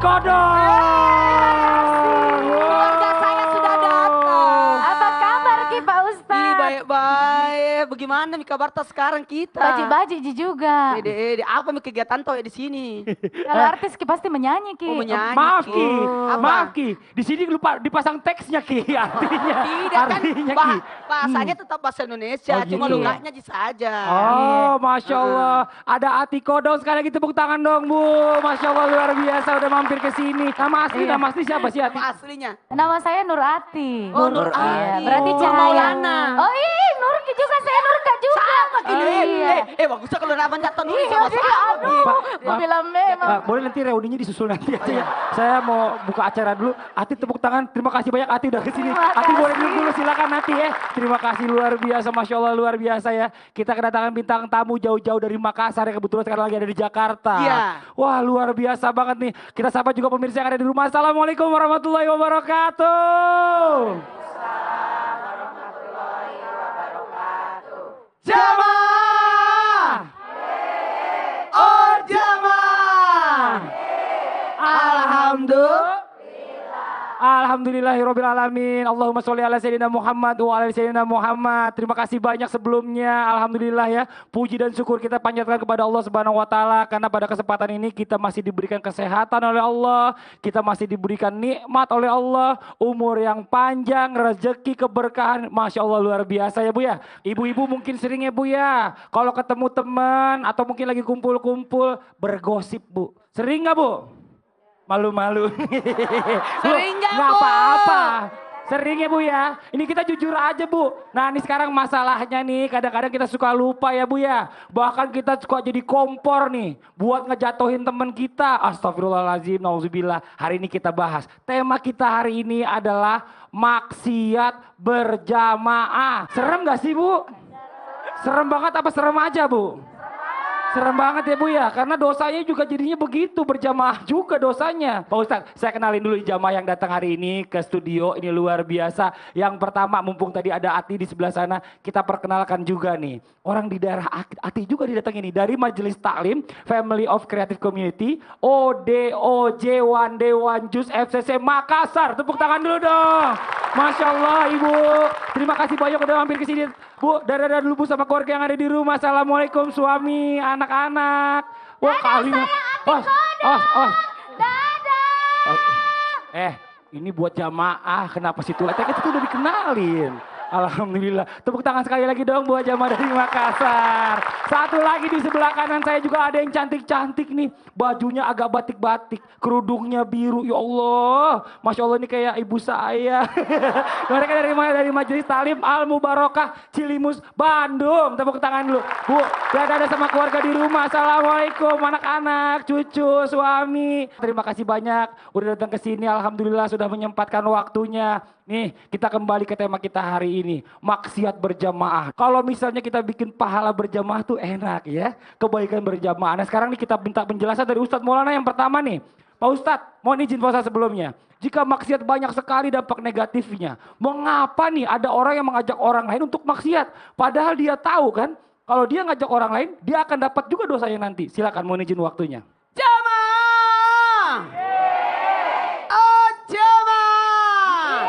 Kodong. Keluarga saya sudah datang. Apa kabar Ki Pak Ih, Ustadz? baik-baik. Bagaimana nih kabar tas sekarang kita? Baji-baji Ji juga. Ede, apa nih kegiatan toh di sini? Kalau artis Ki pasti menyanyi Ki. Oh, menyanyi. Maaf Ki, Apa? maaf Ki. Di sini lupa dipasang teksnya Ki, artinya. Tidak kan, Artinya Ki. bahasanya tetap bahasa Indonesia, Oh, cuma gitu. lukanya aja saja. Oh, Masya Allah. Ada Ati Kodong, sekali lagi tepuk tangan dong Bu. Masya Allah luar biasa udah mampir ke sini. Iya. Nama asli siapa sih Ati? Apa aslinya? Nama saya Nurati. Oh, Nur Iya, Ati. berarti Oh, cahaya. Maulana. Oh iya, Nurki juga, saya Nurka juga. Sama gini. Iya. Bagusnya kalau nama jatuh nulis Iya, sama jadi sama. aduh, gue bilang memang. Boleh nanti reuninya disusul nanti aja ya. Saya mau buka acara dulu. Ati tepuk tangan. Terima kasih banyak Ati udah kesini. Terima Ati boleh kasih. duduk dulu silakan Ati ya. Terima kasih luar biasa. Masya Allah luar biasa ya. Kita kedatangan bintang tamu jauh-jauh dari Makassar ya. Kebetulan sekarang lagi ada di Jakarta. Iya. Wah luar biasa banget nih. Kita sapa juga pemirsa yang ada di rumah. Assalamualaikum warahmatullahi wabarakatuh. Jamaah. Oh jamaah. Alhamdulillahirrabbilalamin. Allahumma sholli ala sayyidina Muhammad wa ala sayyidina Muhammad. Terima kasih banyak sebelumnya. Alhamdulillah ya. Puji dan syukur kita panjatkan kepada Allah Subhanahu wa taala karena pada kesempatan ini kita masih diberikan kesehatan oleh Allah, kita masih diberikan nikmat oleh Allah, umur yang panjang, rezeki, keberkahan. Masya Allah luar biasa ya Bu ya. Ibu-ibu mungkin sering ya Bu ya. Kalau ketemu teman atau mungkin lagi kumpul-kumpul bergosip Bu. Sering nggak Bu? Malu-malu. Sering nggak, Nggak Bu? apa-apa. Sering ya Bu ya. Ini kita jujur aja Bu. Nah ini sekarang masalahnya nih kadang-kadang kita suka lupa ya Bu ya. Bahkan kita suka jadi kompor nih. Buat ngejatuhin teman kita. Astagfirullahaladzim, nauzubillah. Hari ini kita bahas. Tema kita hari ini adalah maksiat berjamaah. Serem gak sih Bu? Serem banget apa serem aja Bu? Serem banget ya Bu ya, karena dosanya juga jadinya begitu, berjamaah juga dosanya. Pak Ustadz, saya kenalin dulu jamaah yang datang hari ini ke studio, ini luar biasa. Yang pertama, mumpung tadi ada Ati di sebelah sana, kita perkenalkan juga nih. Orang di daerah Ati juga didatangi nih, dari Majelis Taklim, Family of Creative Community, ODOJ One Day One Juice FCC Makassar. Tepuk tangan dulu dong. Masya Allah Ibu, terima kasih banyak udah mampir ke sini. Bu, dadah dulu Bu sama keluarga yang ada di rumah. Assalamualaikum suami, anak-anak. Wah kali ini. Dadah. Ini buat jamaah. Kenapa sih tuh? Kita tuh udah dikenalin. Alhamdulillah. Tepuk tangan sekali lagi dong buat jamaah dari Makassar. Satu lagi di sebelah kanan saya juga ada yang cantik-cantik nih. Bajunya agak batik-batik. Kerudungnya biru. Ya Allah. Masya Allah ini kayak ibu saya. Mereka dari mana? Dari Majelis Taklim Al Mubarakah Cilimus Bandung. Tepuk tangan dulu. Bu, ada sama keluarga di rumah. Assalamualaikum anak-anak, cucu, suami. Terima kasih banyak udah datang ke sini. Alhamdulillah sudah menyempatkan waktunya. Nih, kita kembali ke tema kita hari ini. Maksiat berjamaah. Kalau misalnya kita bikin pahala berjamaah tuh enak ya. Kebaikan berjamaah. Nah sekarang nih kita minta penjelasan dari Ustadz Maulana yang pertama nih. Pak Ustadz, mohon izin Pak Ustadz sebelumnya. Jika maksiat banyak sekali dampak negatifnya. Mengapa nih ada orang yang mengajak orang lain untuk maksiat? Padahal dia tahu kan, kalau dia ngajak orang lain, dia akan dapat juga dosanya nanti. Silakan mohon izin waktunya. Jamaah. Oh jamaah.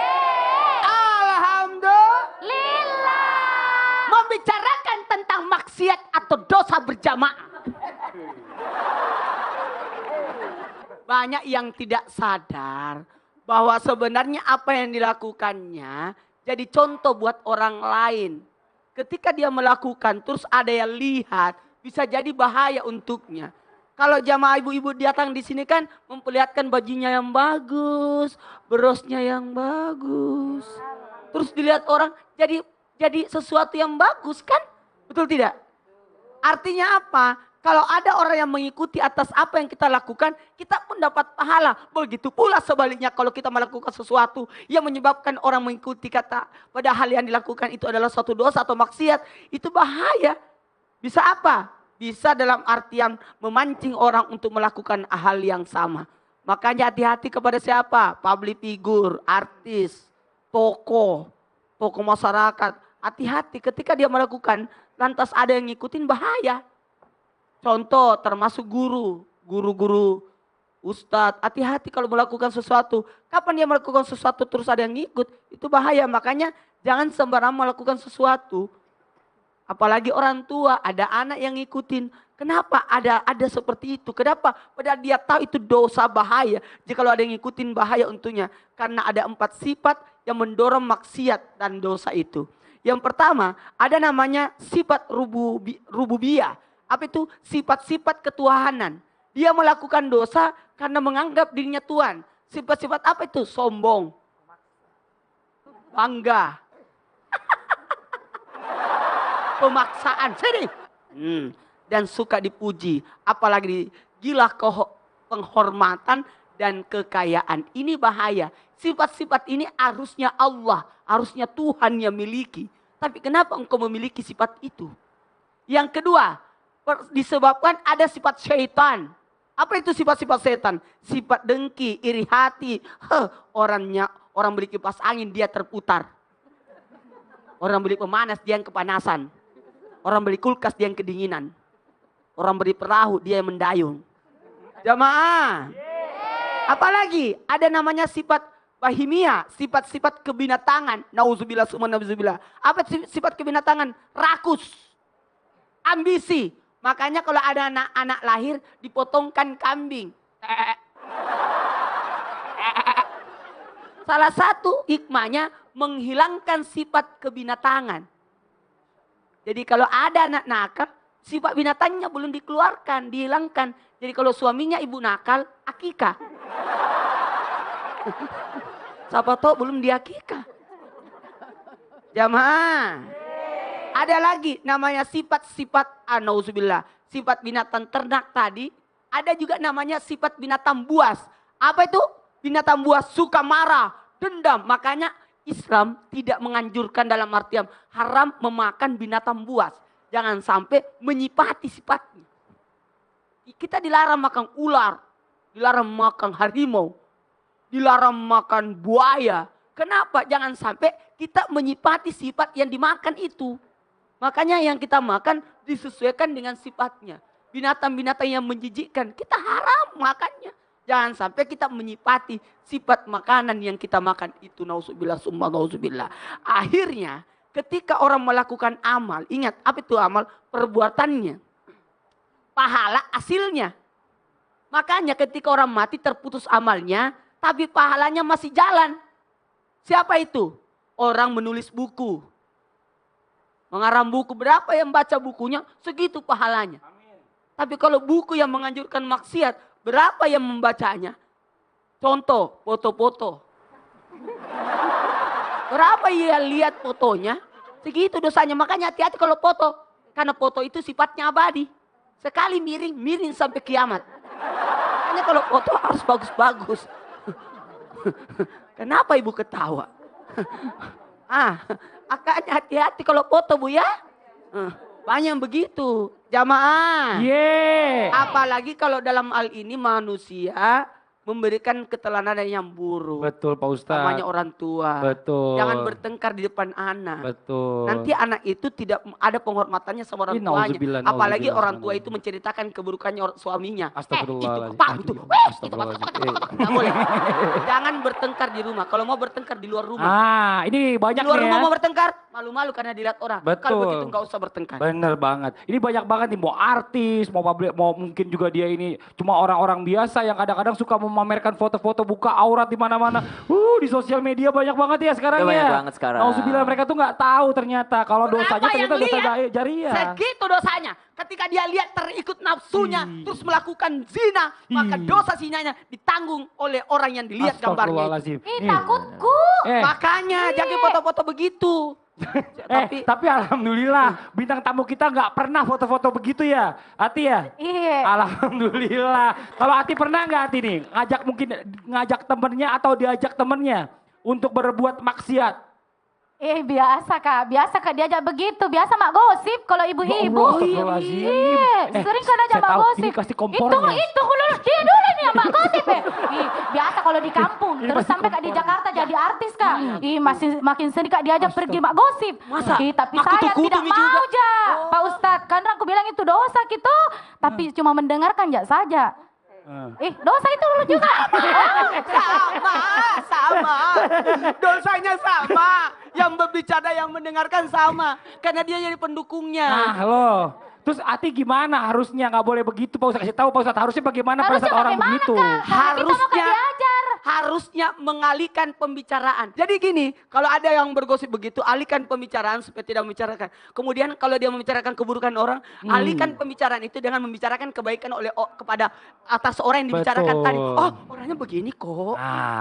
Alhamdulillah. Membicarakan tentang maksiat atau dosa berjamaah. Banyak yang tidak sadar bahwa sebenarnya apa yang dilakukannya jadi contoh buat orang lain. Ketika dia melakukan terus ada yang lihat, bisa jadi bahaya untuknya. Kalau jamaah ibu-ibu datang di sini kan memperlihatkan bajunya yang bagus, berosnya yang bagus. Terus dilihat orang jadi sesuatu yang bagus kan? Betul tidak? Artinya apa? Kalau ada orang yang mengikuti atas apa yang kita lakukan, kita pun dapat pahala. Begitu pula sebaliknya kalau kita melakukan sesuatu yang menyebabkan orang mengikuti kata, padahal yang dilakukan itu adalah suatu dosa atau maksiat, itu bahaya. Bisa apa? Bisa dalam artian memancing orang untuk melakukan hal yang sama. Makanya hati-hati kepada siapa? Public figure, artis, tokoh masyarakat. Hati-hati ketika dia melakukan, lantas ada yang ngikutin bahaya. Contoh termasuk guru Ustadz, hati-hati kalau melakukan sesuatu. Kapan dia melakukan sesuatu terus ada yang ngikut, itu bahaya. Makanya jangan sembarang melakukan sesuatu. Apalagi orang tua, ada anak yang ngikutin. Kenapa ada seperti itu? Kenapa? Padahal dia tahu itu dosa bahaya. Jika ada yang ngikutin bahaya untuknya. Karena ada 4 sifat yang mendorong maksiat dan dosa itu. Yang pertama, ada namanya sifat rububiyah. Apa itu? Sifat-sifat ketuhanan. Dia melakukan dosa karena menganggap dirinya Tuhan. Sifat-sifat apa itu? Sombong. Bangga. Pemaksaan. Sini. Dan suka dipuji. Apalagi gila penghormatan dan kekayaan. Ini bahaya. Sifat-sifat ini harusnya Allah. Harusnya Tuhan yang miliki. Tapi kenapa engkau memiliki sifat itu? Yang kedua, disebabkan ada sifat syaitan. Apa itu sifat-sifat setan? Sifat dengki, iri hati. Orang beli kipas angin dia terputar. Orang beli pemanas dia yang kepanasan. Orang beli kulkas dia yang kedinginan. Orang beli perahu dia yang mendayung. Jamaah. Apalagi ada namanya sifat bahimia, sifat-sifat kebinatangan. Nauzubillah summa nauzubillah. Apa sifat kebinatangan? Rakus. Ambisi. Makanya kalau ada anak-anak lahir dipotongkan kambing. Salah satu hikmahnya menghilangkan sifat kebinatangan. Jadi kalau ada anak nakal, sifat binatangnya belum dikeluarkan, dihilangkan. Jadi kalau suaminya ibu nakal, akikah. Siapa tahu belum diakikah. Jamaah. Ada lagi namanya sifat-sifat anauzubillah. Sifat binatang ternak tadi. Ada juga namanya sifat binatang buas. Apa itu? Binatang buas suka marah, dendam. Makanya Islam tidak menganjurkan dalam artian haram memakan binatang buas. Jangan sampai menyipati sifatnya. Kita dilarang makan ular. Dilarang makan harimau. Dilarang makan buaya. Kenapa? Jangan sampai kita menyipati sifat yang dimakan itu. Makanya yang kita makan disesuaikan dengan sifatnya. Binatang-binatang yang menjijikkan, kita haram makannya. Jangan sampai kita menyipati sifat makanan yang kita makan itu. Nauzubillah summa nauzubillah. Akhirnya ketika orang melakukan amal, ingat apa itu amal? Perbuatannya. Pahala hasilnya. Makanya ketika orang mati terputus amalnya, tapi pahalanya masih jalan. Siapa itu? Orang menulis buku. Mengarang buku, berapa yang baca bukunya, segitu pahalanya. Amin. Tapi kalau buku yang menganjurkan maksiat, berapa yang membacanya? Contoh, foto-foto. Berapa ia lihat fotonya, segitu dosanya. Makanya hati-hati kalau foto. Karena foto itu sifatnya abadi. Sekali miring, miring sampai kiamat. Makanya kalau foto harus bagus-bagus. Kenapa ibu ketawa? Makanya hati-hati kalau foto bu ya. Banyak yang begitu. Jamaah. Apalagi kalau dalam hal ini manusia memberikan keteladanan yang buruk. Betul Pak Ustadz. Namanya orang tua. Betul. Jangan bertengkar di depan anak. Betul. Nanti anak itu tidak ada penghormatannya sama orang tuanya. Apalagi orang tua itu menceritakan keburukannya suaminya. Astagfirullahaladzim. Itu apa itu? Nggak boleh. Jangan bertengkar di rumah. Kalau mau bertengkar di luar rumah. Ini banyak di luar nih rumah ya. mau bertengkar, malu-malu karena dilihat orang. Betul. Kalau begitu nggak usah bertengkar. Bener banget. Ini banyak banget nih, mau artis, mau publik, mau mungkin juga dia ini cuma orang-orang biasa yang kadang-kadang suka memamerkan foto-foto buka aurat di mana-mana. Di sosial media banyak banget ya sekarang ya. Banyak banget sekarang. Nauzubillah, mereka tuh nggak tahu ternyata kalau dosanya ternyata dosa jariah. Segitu dosanya. Ketika dia lihat terikut nafsunya, terus melakukan zina, maka dosa zinanya ditanggung oleh orang yang dilihat gambarnya. Takutku. Makanya jangan foto-foto begitu. Tapi alhamdulillah bintang tamu kita nggak pernah foto-foto begitu ya, Ati ya? Iya. Alhamdulillah. Kalau Ati pernah nggak Ati nih ngajak temennya atau diajak temennya untuk berbuat maksiat? Biasa kak diajak begitu, biasa mak gosip kalau ibu-ibu. Iya, sering kan aja mak gosip. Ini pasti kompornya. Itu dia dulu nih mak gosip ya. Biasa kalau di kampung, terus sampai kak di Jakarta jadi artis kak. Makin sering kak diajak pergi mak gosip. Masa? Tapi saya tidak mau ja, Pak Ustadz. Karena aku bilang itu dosa gitu, tapi cuma mendengarkan saja. Dosa itu lu juga. Sama. Dosanya sama. Yang berbicara, yang mendengarkan sama. Karena dia jadi pendukungnya. Nah loh. Terus Ati gimana harusnya? Nggak boleh begitu Pak Ustadz. Kasih tahu Pak Ustadz harusnya bagaimana pada saat orang begitu. Harusnya mengalihkan pembicaraan. Jadi gini, kalau ada yang bergosip begitu, alihkan pembicaraan supaya tidak membicarakan. Kemudian kalau dia membicarakan keburukan orang, alihkan pembicaraan itu dengan membicarakan kebaikan kepada atas orang yang dibicarakan Betul. tadi. Oh, orangnya begini kok.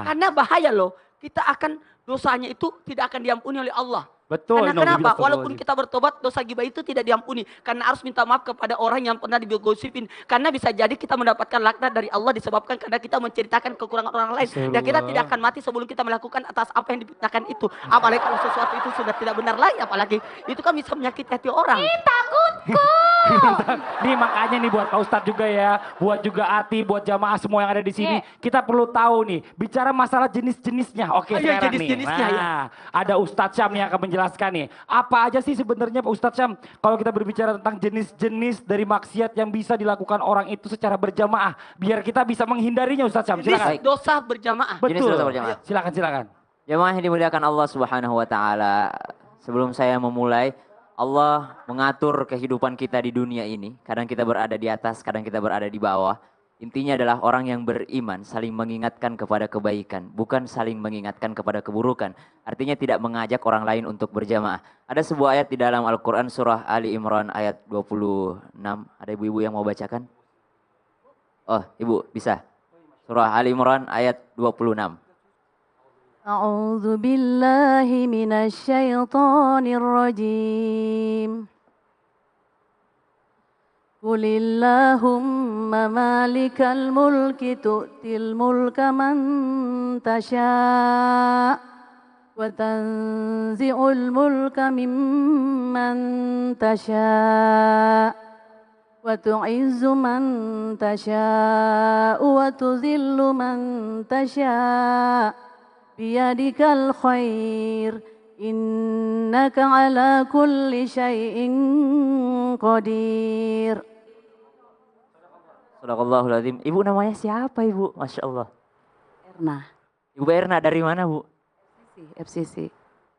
Karena bahaya loh. Kita akan dosanya itu tidak akan diampuni oleh Allah. Betul. Karena kenapa? Walaupun kita bertobat, dosa gibah itu tidak diampuni. Karena harus minta maaf kepada orang yang pernah digosipin. Karena bisa jadi kita mendapatkan laknat dari Allah disebabkan karena kita menceritakan kekurangan orang lain. Dan kita tidak akan mati sebelum kita melakukan atas apa yang difitnahkan itu. Apalagi kalau sesuatu itu sudah tidak benar lagi. Apalagi itu kan bisa menyakiti hati orang. Takutku. Nih makanya nih buat Pak Ustadz juga ya. Buat juga Ati, buat jamaah semua yang ada di sini. Kita perlu tahu nih. Bicara masalah jenis-jenisnya. Oke sekarang jenis-jenisnya, nih. ya. Ada Ustadz Syam yang akan menjelaskan nih. Apa aja sih sebenarnya Pak Ustadz Syam kalau kita berbicara tentang jenis-jenis dari maksiat yang bisa dilakukan orang itu secara berjamaah. Biar kita bisa menghindarinya Ustadz Syam. Silakan. Jenis dosa berjamaah. Betul. Jenis dosa berjamaah. Silakan. Jamaah yang dimuliakan Allah Subhanahu wa taala. Sebelum saya memulai, Allah mengatur kehidupan kita di dunia ini. Kadang kita berada di atas, kadang kita berada di bawah. Intinya adalah orang yang beriman saling mengingatkan kepada kebaikan, bukan saling mengingatkan kepada keburukan. Artinya tidak mengajak orang lain untuk berjamaah. Ada sebuah ayat di dalam Al-Quran surah Ali Imran ayat 26. Ada ibu-ibu yang mau bacakan? Oh, ibu bisa. Surah Ali Imran ayat 26. A'udzu billahi minasyaitonir rajim. Qulillahumma malikal mulki tu'til mulka man tasha' wa tanzi'ul mulka mimman tasha' wa tu'izzu man tasha' wa tuzillu man tasha' biyadikal khair innaka ala kulli syai'in qadir. Sadaqallahul azim. Ibu namanya siapa ibu? Masya Allah. Erna. Ibu Erna dari mana bu? FCC.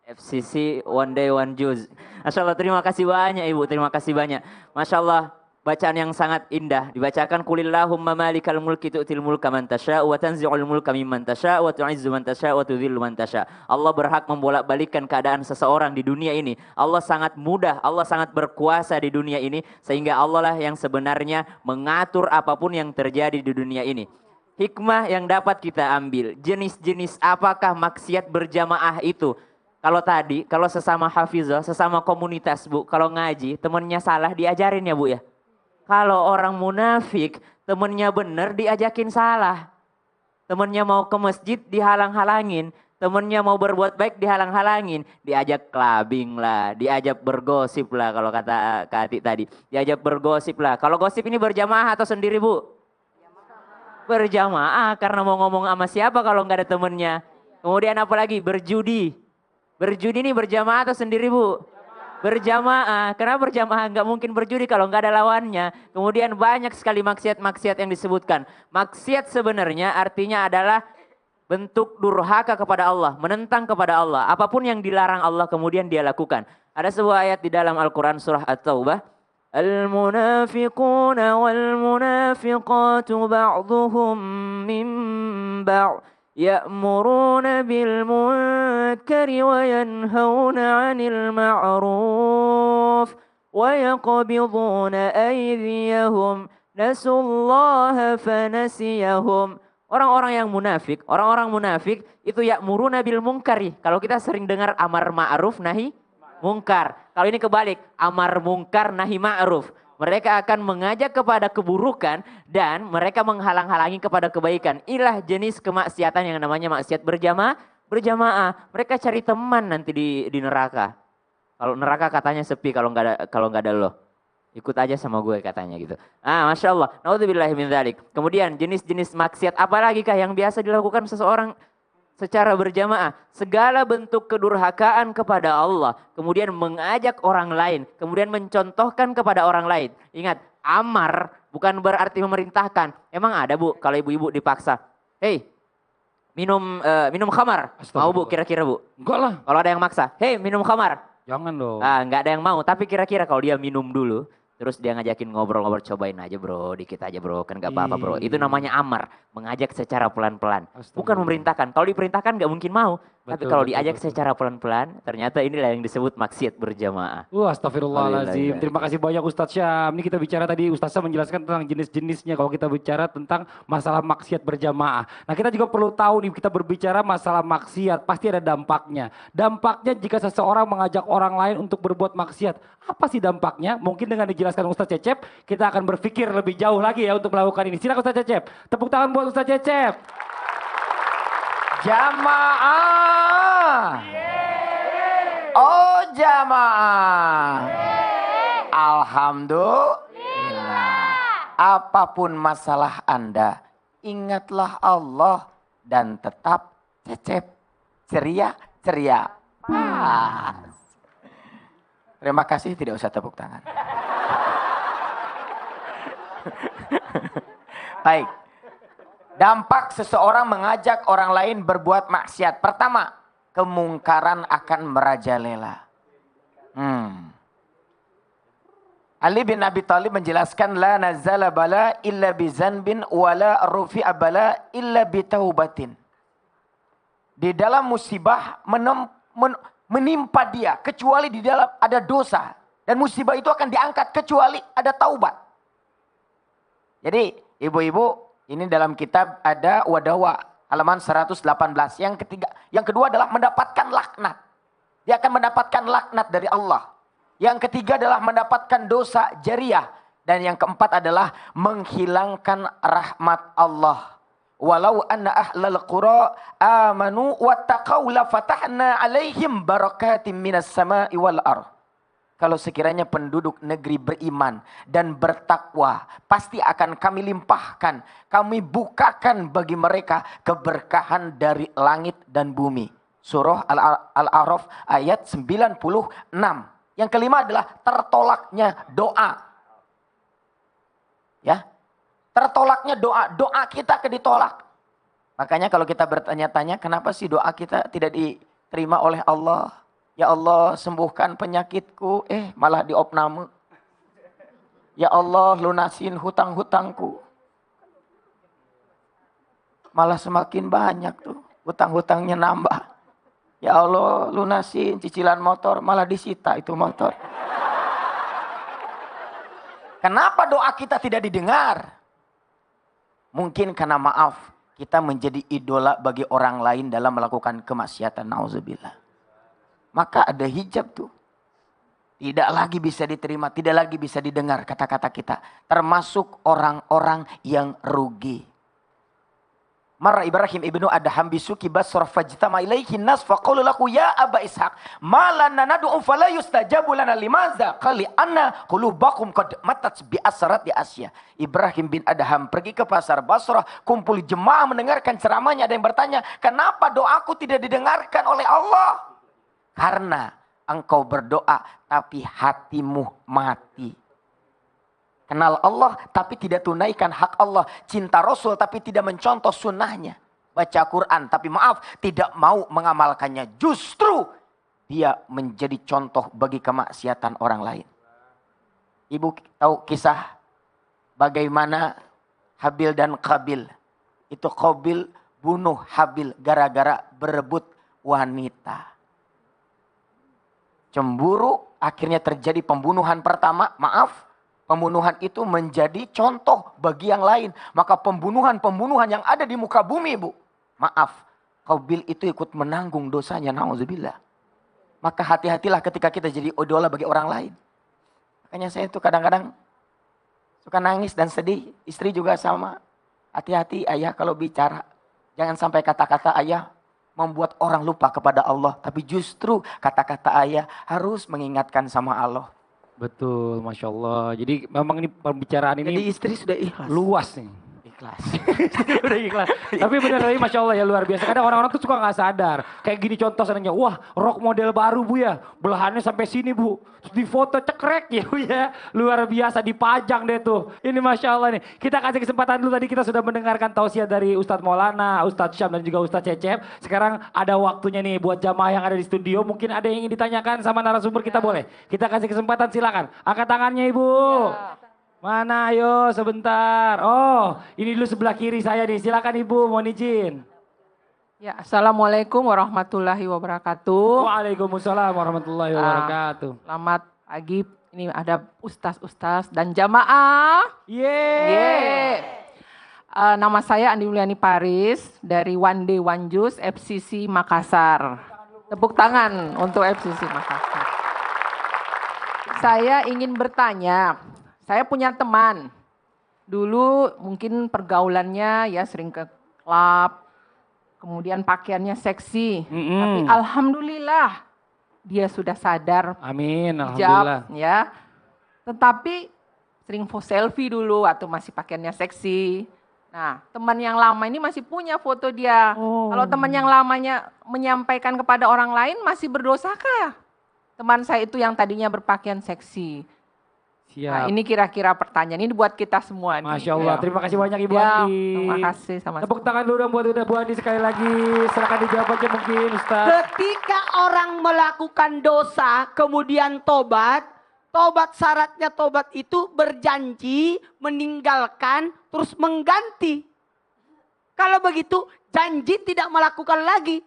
FCC One Day One Juice. Masya Allah, terima kasih banyak ibu, terima kasih banyak. Masya Allah, bacaan yang sangat indah. Dibacakan kulillahumma malikal mulki tu'til mulka man tasha' wa tanzi'ul mulka mimman tasha' wa tu'izzu man tasha' wa tudhillu man tasha'. Allah berhak membolak-balikkan keadaan seseorang di dunia ini. Allah sangat mudah, Allah sangat berkuasa di dunia ini. Sehingga Allah lah yang sebenarnya mengatur apapun yang terjadi di dunia ini. Hikmah yang dapat kita ambil. Jenis-jenis apakah maksiat berjamaah itu? Kalau tadi, kalau sesama hafizah, sesama komunitas bu, kalau ngaji, temennya salah diajarin ya bu ya. Kalau orang munafik, temennya benar diajakin salah. Temennya mau ke masjid dihalang-halangin. Temennya mau berbuat baik dihalang-halangin. Diajak clubbing lah, diajak bergosip lah kalau kata Kak Ati tadi. Diajak bergosip lah. Kalau gosip ini berjamaah atau sendiri bu? Berjamaah, karena mau ngomong sama siapa kalau nggak ada temennya. Kemudian apa lagi? Berjudi. Berjudi ini berjamaah atau sendiri bu? Berjamaah. Karena berjamaah nggak mungkin berjudi kalau nggak ada lawannya. Kemudian banyak sekali maksiat-maksiat yang disebutkan. Maksiat sebenarnya artinya adalah bentuk durhaka kepada Allah, menentang kepada Allah. Apapun yang dilarang Allah kemudian dia lakukan. Ada sebuah ayat di dalam Al-Quran surah At-Taubah. Al-munafiquna wal-munafiqatu ba'duhum min ba' يأمرون بالمنكر وينهون عن المعروف ويقبضون أيديهم نسوا الله فنسيهم. Orang-orang yang munafik, orang-orang munafik itu ya'muruna bil munkari. Kalau kita sering dengar amar ma'ruf nahi mungkar. Kalau ini kebalik, amar mungkar nahi ma'ruf. Mereka akan mengajak kepada keburukan dan mereka menghalang-halangi kepada kebaikan. Inilah jenis kemaksiatan yang namanya maksiat berjamaah. Mereka cari teman nanti di neraka. Kalau neraka katanya sepi kalau nggak ada lo. Ikut aja sama gue katanya gitu. Masya Allah. Naudzubillahi min dzalik. Kemudian jenis-jenis maksiat apalagi kah yang biasa dilakukan seseorang secara berjamaah? Segala bentuk kedurhakaan kepada Allah, kemudian mengajak orang lain, kemudian mencontohkan kepada orang lain. Ingat, amar bukan berarti memerintahkan. Emang ada Bu kalau ibu-ibu dipaksa, hei minum khamar, mau Bu kira-kira Bu? Enggak lah, Kalau ada yang maksa, hei minum khamar, jangan dong. nggak ada yang mau. Tapi kira-kira kalau dia minum dulu, terus dia ngajakin ngobrol-ngobrol, cobain aja bro, dikit aja bro, kan gak apa-apa bro. Itu namanya amar, mengajak secara pelan-pelan. Bukan memerintahkan, kalau diperintahkan gak mungkin mau. Tapi kalau diajak secara pelan-pelan, ternyata inilah yang disebut maksiat berjamaah. Astagfirullahaladzim. Terima kasih banyak Ustadz Syam. Ini kita bicara tadi, Ustadz Syam menjelaskan tentang jenis-jenisnya. Kalau kita bicara tentang masalah maksiat berjamaah. Nah kita juga perlu tahu nih, kita berbicara masalah maksiat, pasti ada dampaknya. Dampaknya jika seseorang mengajak orang lain untuk berbuat maksiat. Apa sih dampaknya? Mungkin dengan dijelaskan Ustadz Cecep, kita akan berpikir lebih jauh lagi ya untuk melakukan ini. Silakan Ustadz Cecep. Tepuk tangan buat Ustadz Cecep. Jamaah. Oh jamaah. Alhamdulillah. Apapun masalah Anda, ingatlah Allah dan tetap Cecep. Ceria. Pas. Terima kasih, tidak usah tepuk tangan. Baik. Dampak seseorang mengajak orang lain berbuat maksiat. Pertama, kemungkaran akan merajalela. Ali bin Abi Thalib menjelaskan, la nazala bala illa bizanbin wala rufi'a bala illa bitaubatin. Di dalam musibah menimpa dia kecuali di dalam ada dosa. Dan musibah itu akan diangkat kecuali ada taubat. Jadi ibu-ibu, ini dalam kitab ada Wadawa halaman 118. Yang kedua adalah mendapatkan laknat. Dia akan mendapatkan laknat dari Allah. Yang ketiga adalah mendapatkan dosa jariah. Dan yang keempat adalah menghilangkan rahmat Allah. Walau anna ahlal qura amanu wattaqaw la fatahna alaihim barakatim minas sama'i wal ardh. Kalau sekiranya penduduk negeri beriman dan bertakwa, pasti akan kami limpahkan, kami bukakan bagi mereka keberkahan dari langit dan bumi. Surah Al-A'raf ayat 96. Yang kelima adalah tertolaknya doa. Ya, tertolaknya doa. Doa kita akan ditolak. Makanya kalau kita bertanya-tanya, kenapa sih doa kita tidak diterima oleh Allah? Ya Allah, sembuhkan penyakitku, malah diopname. Ya Allah, lunasin hutang-hutangku. Malah semakin banyak tuh, hutang-hutangnya nambah. Ya Allah, lunasin cicilan motor, malah disita itu motor. Kenapa doa kita tidak didengar? Mungkin karena maaf, kita menjadi idola bagi orang lain dalam melakukan kemaksiatan. Nauzubillah. Maka ada hijab tuh. Tidak lagi bisa diterima, tidak lagi bisa didengar kata-kata kita. Termasuk orang-orang yang rugi. Marra Ibrahim ibnu Adham bisuki basra fajtama ilaihi nas faqulu lahu ya Aba Ishaq ma lana nad'u fala yustajabu lana limaza qali anna qulubakum qad matat bi asrat di Asia. Ibrahim bin Adham pergi ke pasar Basrah, kumpul jemaah mendengarkan ceramahnya. Ada yang bertanya, kenapa doaku tidak didengarkan oleh Allah? Karena engkau berdoa tapi hatimu mati. Kenal Allah tapi tidak tunaikan hak Allah. Cinta Rasul tapi tidak mencontoh sunnahnya. Baca Quran tapi maaf tidak mau mengamalkannya. Justru dia menjadi contoh bagi kemaksiatan orang lain. Ibu tahu kisah bagaimana Habil dan Qabil. Itu Qabil bunuh Habil gara-gara berebut wanita. Cemburu, akhirnya terjadi pembunuhan pertama. Maaf, pembunuhan itu menjadi contoh bagi yang lain. Maka pembunuhan-pembunuhan yang ada di muka bumi, Bu. Maaf, Qabil itu ikut menanggung dosanya. Nauzubillah. Maka hati-hatilah ketika kita jadi idola bagi orang lain. Makanya saya itu kadang-kadang suka nangis dan sedih. Istri juga sama. Hati-hati ayah kalau bicara. Jangan sampai kata-kata ayah membuat orang lupa kepada Allah. Tapi justru kata-kata ayah harus mengingatkan sama Allah. Betul, Masya Allah. Jadi memang ini pembicaraan ini Jadi istri sudah ikhlas. luas nih. ikhlas. Udah ikhlas. Tapi bener tadi Masya Allah ya luar biasa. Kadang orang-orang tuh suka gak sadar. Kayak gini contoh seandainya, wah rok model baru Bu ya. Belahannya sampai sini Bu. Terus di foto cekrek ya Bu ya. Luar biasa dipajang deh tuh. Ini Masya Allah nih. Kita kasih kesempatan dulu, tadi kita sudah mendengarkan tausiah dari Ustadz Maulana, Ustadz Syam dan juga Ustadz Cecep. Sekarang ada waktunya nih buat jamaah yang ada di studio. Mungkin ada yang ingin ditanyakan sama narasumber kita, boleh. Kita kasih kesempatan, silakan. Angkat tangannya Ibu. Mana ayo sebentar. Oh ini dulu sebelah kiri saya nih. Silakan Ibu, mohon izin. Ya, Assalamualaikum warahmatullahi wabarakatuh. Waalaikumsalam warahmatullahi wabarakatuh. Selamat pagi. Ini ada ustaz-ustaz dan jamaah. Yeay. Nama saya Andi Mulyani Paris dari One Day One Juice FCC Makassar. Tepuk tangan untuk FCC Makassar. Saya ingin bertanya. Saya punya teman, dulu mungkin pergaulannya ya sering ke klub, kemudian pakaiannya seksi. Tapi alhamdulillah dia sudah sadar. Amin, hijab, alhamdulillah. ya. Tetapi sering selfie dulu atau masih pakaiannya seksi. Nah, teman yang lama ini masih punya foto dia. Kalau teman yang lamanya menyampaikan kepada orang lain, masih berdosakah teman saya itu yang tadinya berpakaian seksi? Siap. Nah, ini kira-kira pertanyaan ini buat kita semua. Masya Allah, terima kasih banyak Ibu Ya, Andi. terima kasih sama-sama. Tepuk tangan dulu dong buat Bu Andi sekali lagi. Silakan dijawab aja mungkin Ustaz. Ketika orang melakukan dosa kemudian tobat syaratnya tobat itu berjanji, meninggalkan, terus mengganti. Kalau begitu janji tidak melakukan lagi.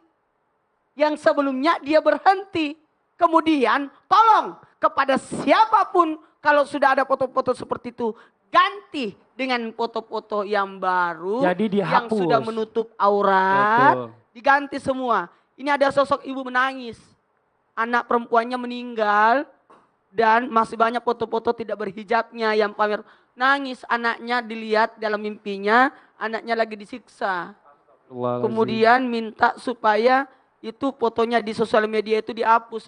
Yang sebelumnya dia berhenti. Kemudian tolong kepada siapapun kalau sudah ada foto-foto seperti itu, ganti dengan foto-foto yang baru. Jadi yang dihapus. sudah menutup aurat. Betul. Diganti semua. Ini ada sosok ibu menangis. Anak perempuannya meninggal. Dan masih banyak foto-foto tidak berhijabnya yang pamer. Nangis anaknya dilihat dalam mimpinya. Anaknya lagi disiksa. Kemudian minta supaya itu fotonya di sosial media itu dihapus.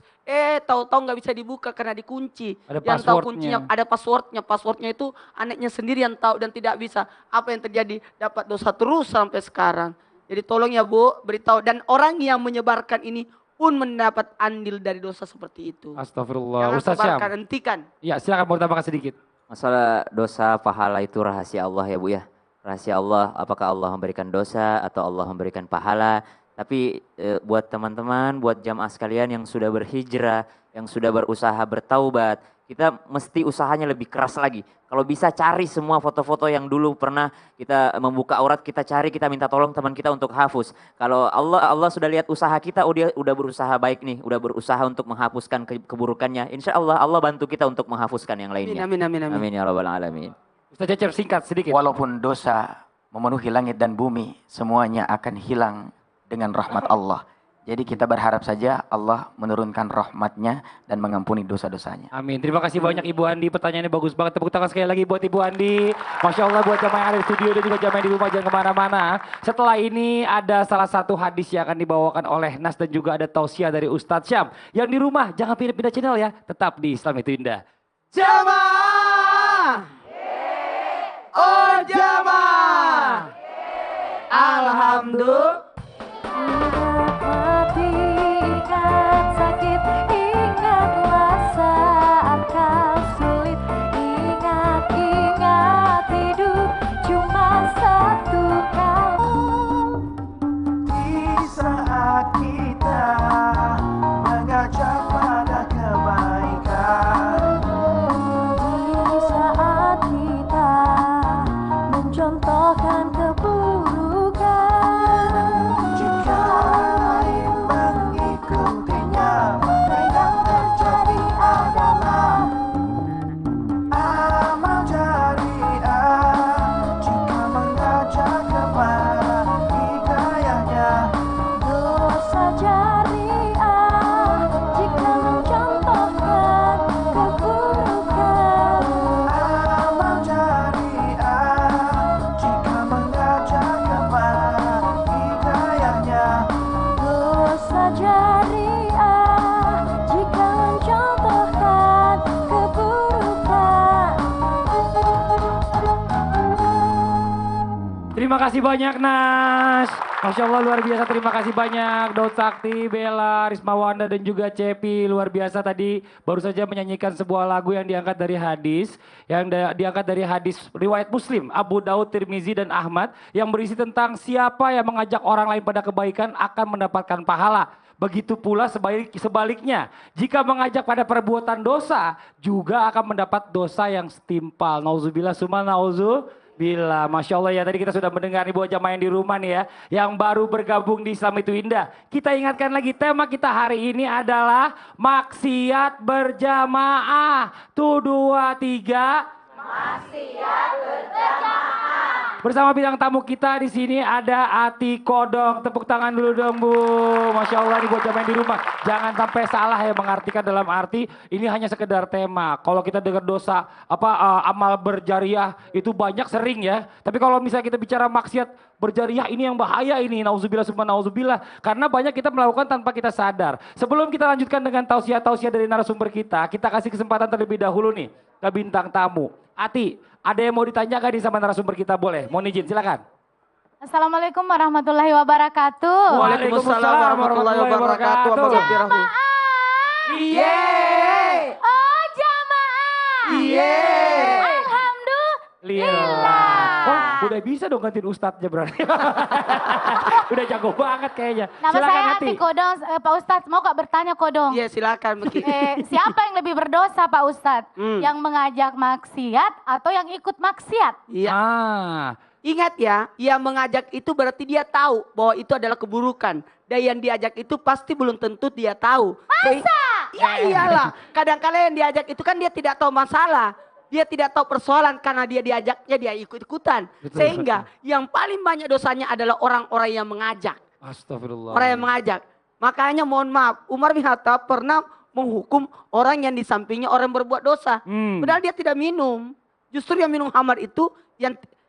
Tahu-tahu nggak bisa dibuka karena dikunci. Ada yang tahu passwordnya. kuncinya ada passwordnya. Passwordnya itu anaknya sendiri yang tahu dan tidak bisa. Apa yang terjadi? Dapat dosa terus sampai sekarang. Jadi tolong ya Bu, beritahu. Dan orang yang menyebarkan ini pun mendapat andil dari dosa seperti itu. Astagfirullah. Jangan Ustaz Syam. sebarkan, hentikan. Ya silakan mau tambahkan sedikit. Masalah dosa pahala itu rahasia Allah ya Bu ya. Rahasia Allah, apakah Allah memberikan dosa atau Allah memberikan pahala. Tapi buat teman-teman, buat jamaah sekalian yang sudah berhijrah, yang sudah berusaha bertaubat, kita mesti usahanya lebih keras lagi. Kalau bisa cari semua foto-foto yang dulu pernah kita membuka aurat, kita cari, kita minta tolong teman kita untuk hapus. Kalau Allah sudah lihat usaha kita, dia udah berusaha baik nih, udah berusaha untuk menghapuskan keburukannya. Insya Allah Allah bantu kita untuk menghapuskan yang lainnya. Amin, amin, amin. Amin ya rabbal alamin. Ustaz Cecep singkat sedikit. Walaupun dosa memenuhi langit dan bumi, semuanya akan hilang dengan rahmat Allah. Jadi kita berharap saja Allah menurunkan rahmatnya dan mengampuni dosa-dosanya. Amin. Terima kasih banyak Ibu Andi. Pertanyaannya bagus banget. Tepuk tangan sekali lagi buat Ibu Andi. Masya Allah buat jamaah yang ada di studio dan juga jamaah yang di rumah, jangan kemana-mana. Setelah ini ada salah satu hadis yang akan dibawakan oleh Nas dan juga ada tausiah dari Ustadz Syam. Yang di rumah jangan pindah-pindah channel ya. Tetap di Islam itu Indah. Jamaah. Oh jamaah. Alhamdulillah. Ingat mati, ingat sakit, ingatlah saat kau sulit. Ingat hidup cuma satu kali. Di saat kita mengajak pada kebaikan, Di saat kita mencontohkan keburukan, jika lain mengikutinya, maka yang terjadi adalah amal jariah. Jika mengajak kepada hidayahnya, dosa Terima kasih banyak Nas. Masya Allah luar biasa, terima kasih banyak Daud Sakti, Bella, Risma Wanda dan juga Cepi. Luar biasa tadi baru saja menyanyikan sebuah lagu yang diangkat dari hadis. Diangkat dari hadis riwayat Muslim, Abu Daud, Tirmizi dan Ahmad. Yang berisi tentang siapa yang mengajak orang lain pada kebaikan akan mendapatkan pahala. Begitu pula sebaliknya, jika mengajak pada perbuatan dosa, juga akan mendapat dosa yang setimpal. Nauzubillah summa nauzubillah. Masya Allah ya, tadi kita sudah mendengar nih buat jamaah yang di rumah nih ya, yang baru bergabung di Islam itu indah. Kita ingatkan lagi, tema kita hari ini adalah maksiat berjamaah. Tuh 2, 3. Maksiat berjamaah. Bersama bintang tamu kita di sini ada Ati Kodong. Tepuk tangan dulu dong Bu. Masya Allah nih buat jamaah di rumah. Jangan sampai salah ya mengartikan dalam arti ini hanya sekedar tema. Kalau kita dengar dosa amal berjariah itu banyak sering ya. Tapi kalau misalnya kita bicara maksiat berjariah ini yang bahaya ini. Nauzubillah summa nauzubillah. Karena banyak kita melakukan tanpa kita sadar. Sebelum kita lanjutkan dengan tausiah-tausiah dari narasumber kita kasih kesempatan terlebih dahulu nih ke bintang tamu. Ati, ada yang mau ditanyakan nih sama narasumber kita, boleh? Mohon izin, silakan. Assalamualaikum warahmatullahi wabarakatuh. Waalaikumsalam warahmatullahi wabarakatuh. Jamaah. Yeay. Oh jamaah. Yeay. Alhamdulillah. Wah, udah bisa dong gantiin ustadznya berarti. Udah jago banget kayaknya. Nama Silakan, saya Ati. Ati Kodong, Pak Ustadz mau Kak bertanya Kodong. Iya silakan Meki. Siapa yang lebih berdosa Pak Ustadz? Yang mengajak maksiat atau yang ikut maksiat? Iya. Ah, Ingat ya, yang mengajak itu berarti dia tahu bahwa itu adalah keburukan. Dan yang diajak itu pasti belum tentu dia tahu. Masa? Ya iyalah. Kadang-kadang yang diajak itu kan dia tidak tahu masalah. Dia tidak tahu persoalan karena dia diajaknya dia ikut-ikutan. Betul, Sehingga yang paling banyak dosanya adalah orang-orang yang mengajak. astagfirullah. Orang yang mengajak. Makanya mohon maaf, Umar bin Khattab pernah menghukum orang yang di sampingnya orang yang berbuat dosa. Padahal dia tidak minum. Justru yang minum khamar itu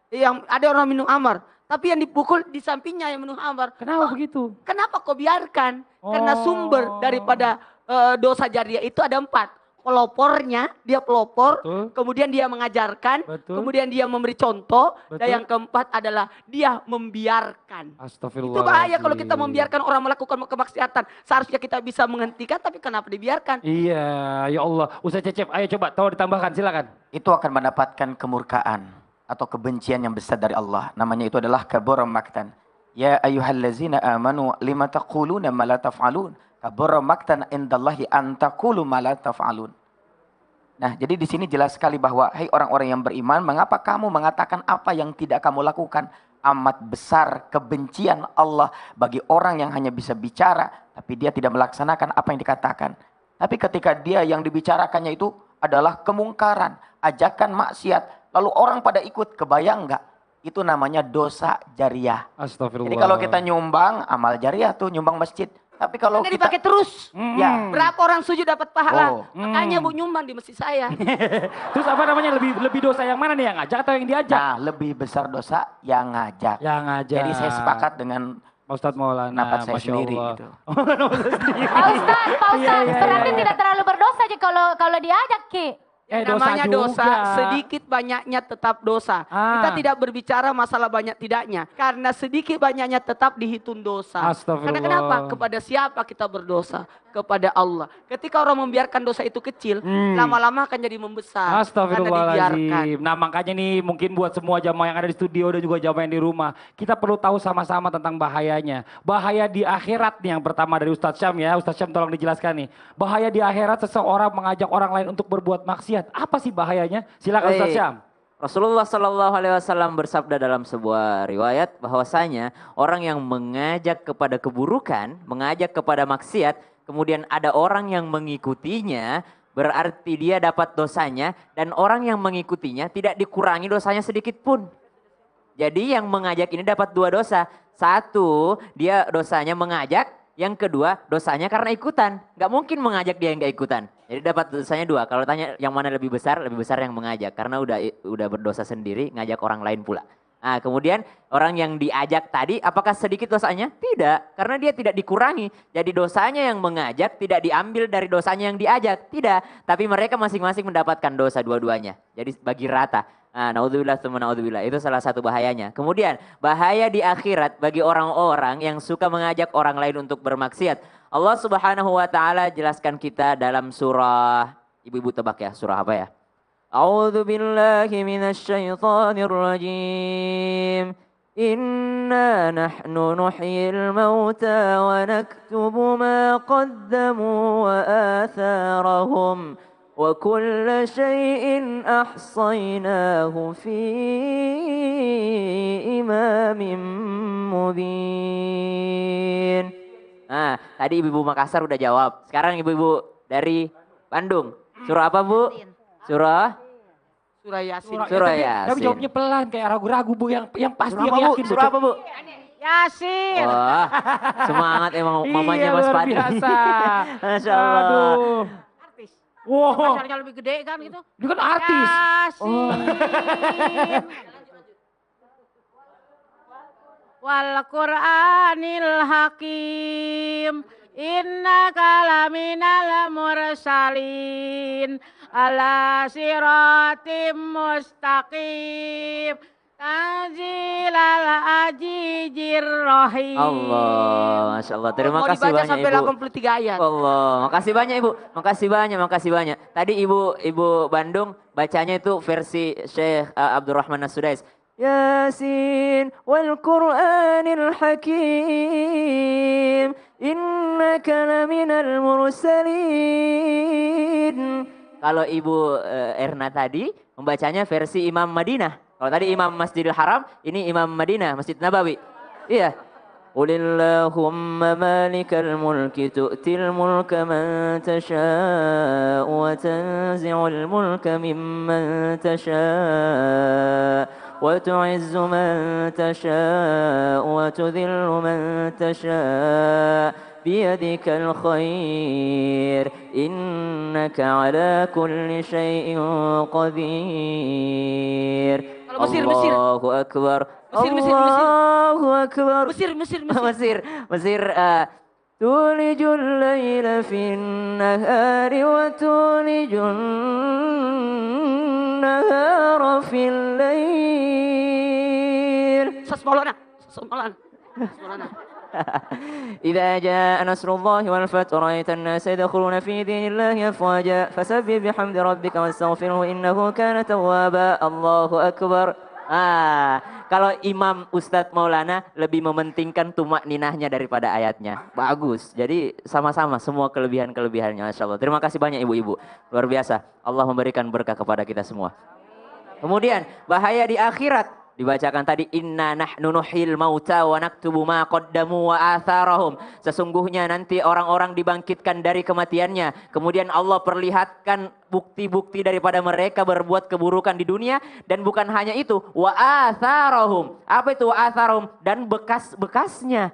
yang ada orang minum khamar. Tapi yang dipukul di sampingnya yang minum khamar. Kenapa begitu? Kenapa kau biarkan? Karena sumber daripada dosa jariah itu ada 4. Pelopornya, dia pelopor, Betul. kemudian dia mengajarkan, Betul. kemudian dia memberi contoh, Betul. dan yang keempat adalah dia membiarkan. Astagfirullah. Itu bahaya kalau kita membiarkan orang melakukan kemaksiatan. Seharusnya kita bisa menghentikan, tapi kenapa dibiarkan? Iya, ya Allah. Ustaz Cecep, ayo coba tolong ditambahkan, silakan. Itu akan mendapatkan kemurkaan atau kebencian yang besar dari Allah. Namanya itu adalah kabura maktan. Ya ayyuhallazina amanu lima taquluna ma la taf'alun. Kabura maktan indallahi an taqulu ma la taf'alun. Nah, jadi di sini jelas sekali bahwa hai orang-orang yang beriman, mengapa kamu mengatakan apa yang tidak kamu lakukan? Amat besar kebencian Allah bagi orang yang hanya bisa bicara tapi dia tidak melaksanakan apa yang dikatakan. Tapi ketika dia yang dibicarakannya itu adalah kemungkaran, ajakan maksiat, lalu orang pada ikut, kebayang enggak? Itu namanya dosa jariah. Astagfirullah. Jadi kalau kita nyumbang, amal jariah tuh nyumbang masjid. Tapi kalau Karena kita dipakai terus. ya, Berapa orang sujud dapat pahala? Oh. Makanya Bu nyumbang di masjid saya. Terus apa namanya, lebih dosa yang mana nih, yang ngajak atau yang diajak? nah lebih besar dosa yang ngajak. Yang ngajak. Jadi saya sepakat dengan Pak Ustadz Maulana, pendapat saya Masya sendiri Allah. gitu. Pak Ustadz, berarti tidak terlalu berdosa aja kalau diajak Ki. Namanya dosa, juga. sedikit banyaknya tetap dosa. Kita tidak berbicara masalah banyak tidaknya. Karena sedikit banyaknya tetap dihitung dosa. Astagfirullah. Karena kenapa? Kepada siapa kita berdosa? Kepada Allah. Ketika orang membiarkan dosa itu kecil, lama-lama akan jadi membesar. Karena dibiarkan. Astagfirullahaladzim. Nah makanya nih mungkin buat semua jamaah yang ada di studio dan juga jamaah yang di rumah. Kita perlu tahu sama-sama tentang bahayanya. Bahaya di akhirat nih yang pertama dari Ustadz Syam ya. Ustadz Syam tolong dijelaskan nih. Bahaya di akhirat seseorang mengajak orang lain untuk berbuat maksiat. Apa sih bahayanya? Silakan Ustadz Syam. Rasulullah Shallallahu Alaihi Wasallam bersabda dalam sebuah riwayat bahwasanya orang yang mengajak kepada keburukan, mengajak kepada maksiat, kemudian ada orang yang mengikutinya, berarti dia dapat dosanya dan orang yang mengikutinya tidak dikurangi dosanya sedikit pun. Jadi yang mengajak ini dapat 2 dosa. Satu, dia dosanya mengajak. Yang kedua, dosanya karena ikutan. Gak mungkin mengajak dia yang gak ikutan. Jadi dapat dosanya 2. Kalau tanya yang mana lebih besar yang mengajak. Karena udah berdosa sendiri, ngajak orang lain pula. Nah kemudian orang yang diajak tadi, apakah sedikit dosanya? Tidak, karena dia tidak dikurangi. Jadi dosanya yang mengajak tidak diambil dari dosanya yang diajak. Tidak, tapi mereka masing-masing mendapatkan dosa dua-duanya. Jadi bagi rata. Nah, naudzubillah tsumma naudzubillah. Itu salah satu bahayanya. Kemudian, bahaya di akhirat bagi orang-orang yang suka mengajak orang lain untuk bermaksiat. Allah Subhanahu wa taala jelaskan kita dalam surah, ibu-ibu tebak ya, surah apa ya? A'udzu billahi minasyaitonir rajim. Inna nahnu nuhyil mauta wa naktubu ma qaddamu wa atharahum. وكل شيء أحصيناه في إمام مبين. Nah, tadi ibu-ibu Makassar udah jawab. Sekarang ibu-ibu dari Bandung. Surah apa, Bu? Surah Surah Yasin. Surah Tapi Yasin. jawabnya pelan kayak ragu-ragu Bu, yang pasti Surah yang apa, Bu? yakin. Surah apa, Bu? Yasin. Wah, semangat emang mamanya Mas luar Fadli. biasa. Masya Allah. Aduh. Artis. Wow, Pacarnya lebih gede kan gitu. dia kan artis. Yasin. Wal Qur'anil Hakim. Innaka laminal mursalin ala siratim mustaqim. Tanzilal Azizir Rahim. Allah, Masya Allah. Terima Mau kasih dibaca banyak sampai Ibu. 83 ayat. Allah, makasih banyak Ibu. Makasih banyak. Tadi Ibu Bandung bacanya itu versi Syekh Abdurrahman As-Sudais. Yasin wal Qur'anil Hakim. Innaka laminal mursalin. Kalau Ibu Erna tadi membacanya versi Imam Madinah. Kalau tadi Imam Masjidil Haram, ini Imam Madinah, Masjid Nabawi. Iya. Qulillahumma malikal mulki tu'til mulka man tasha' wa tanzi'ul mulka mimman tasha' wa tu'izzu man tasha' wa tudhillu man tasha' biyadikal khair innaka ala kulli syai'in qadir. Mesir. Allahu Akbar. Mesir. Allahu Akbar. Mesir. Mesir. Tulijul laila fin nahari wa tulijul nahara fil lail. Sasmaulana. إذا جاء نصر الله والفتح رأيت الناس يدخلون في دين الله أفواجا فسبح بحمد ربك واستغفره إنه كان توابا. Allahu Akbar. Kalau Imam Ustadz Maulana lebih mementingkan tumak ninahnya daripada ayatnya. Bagus. Jadi sama-sama semua kelebihan-kelebihannya. Masya Allah. Terima kasih banyak ibu-ibu. Luar biasa. Allah memberikan berkah kepada kita semua. Kemudian bahaya di akhirat. Dibacakan tadi inna nahnu nuhyil mauta wa naktubu ma qaddamu wa atharahum. Sesungguhnya nanti orang-orang dibangkitkan dari kematiannya. Kemudian Allah perlihatkan bukti-bukti daripada mereka berbuat keburukan di dunia. Dan bukan hanya itu, wa atharahum. Apa itu wa atharahum? Dan bekas-bekasnya.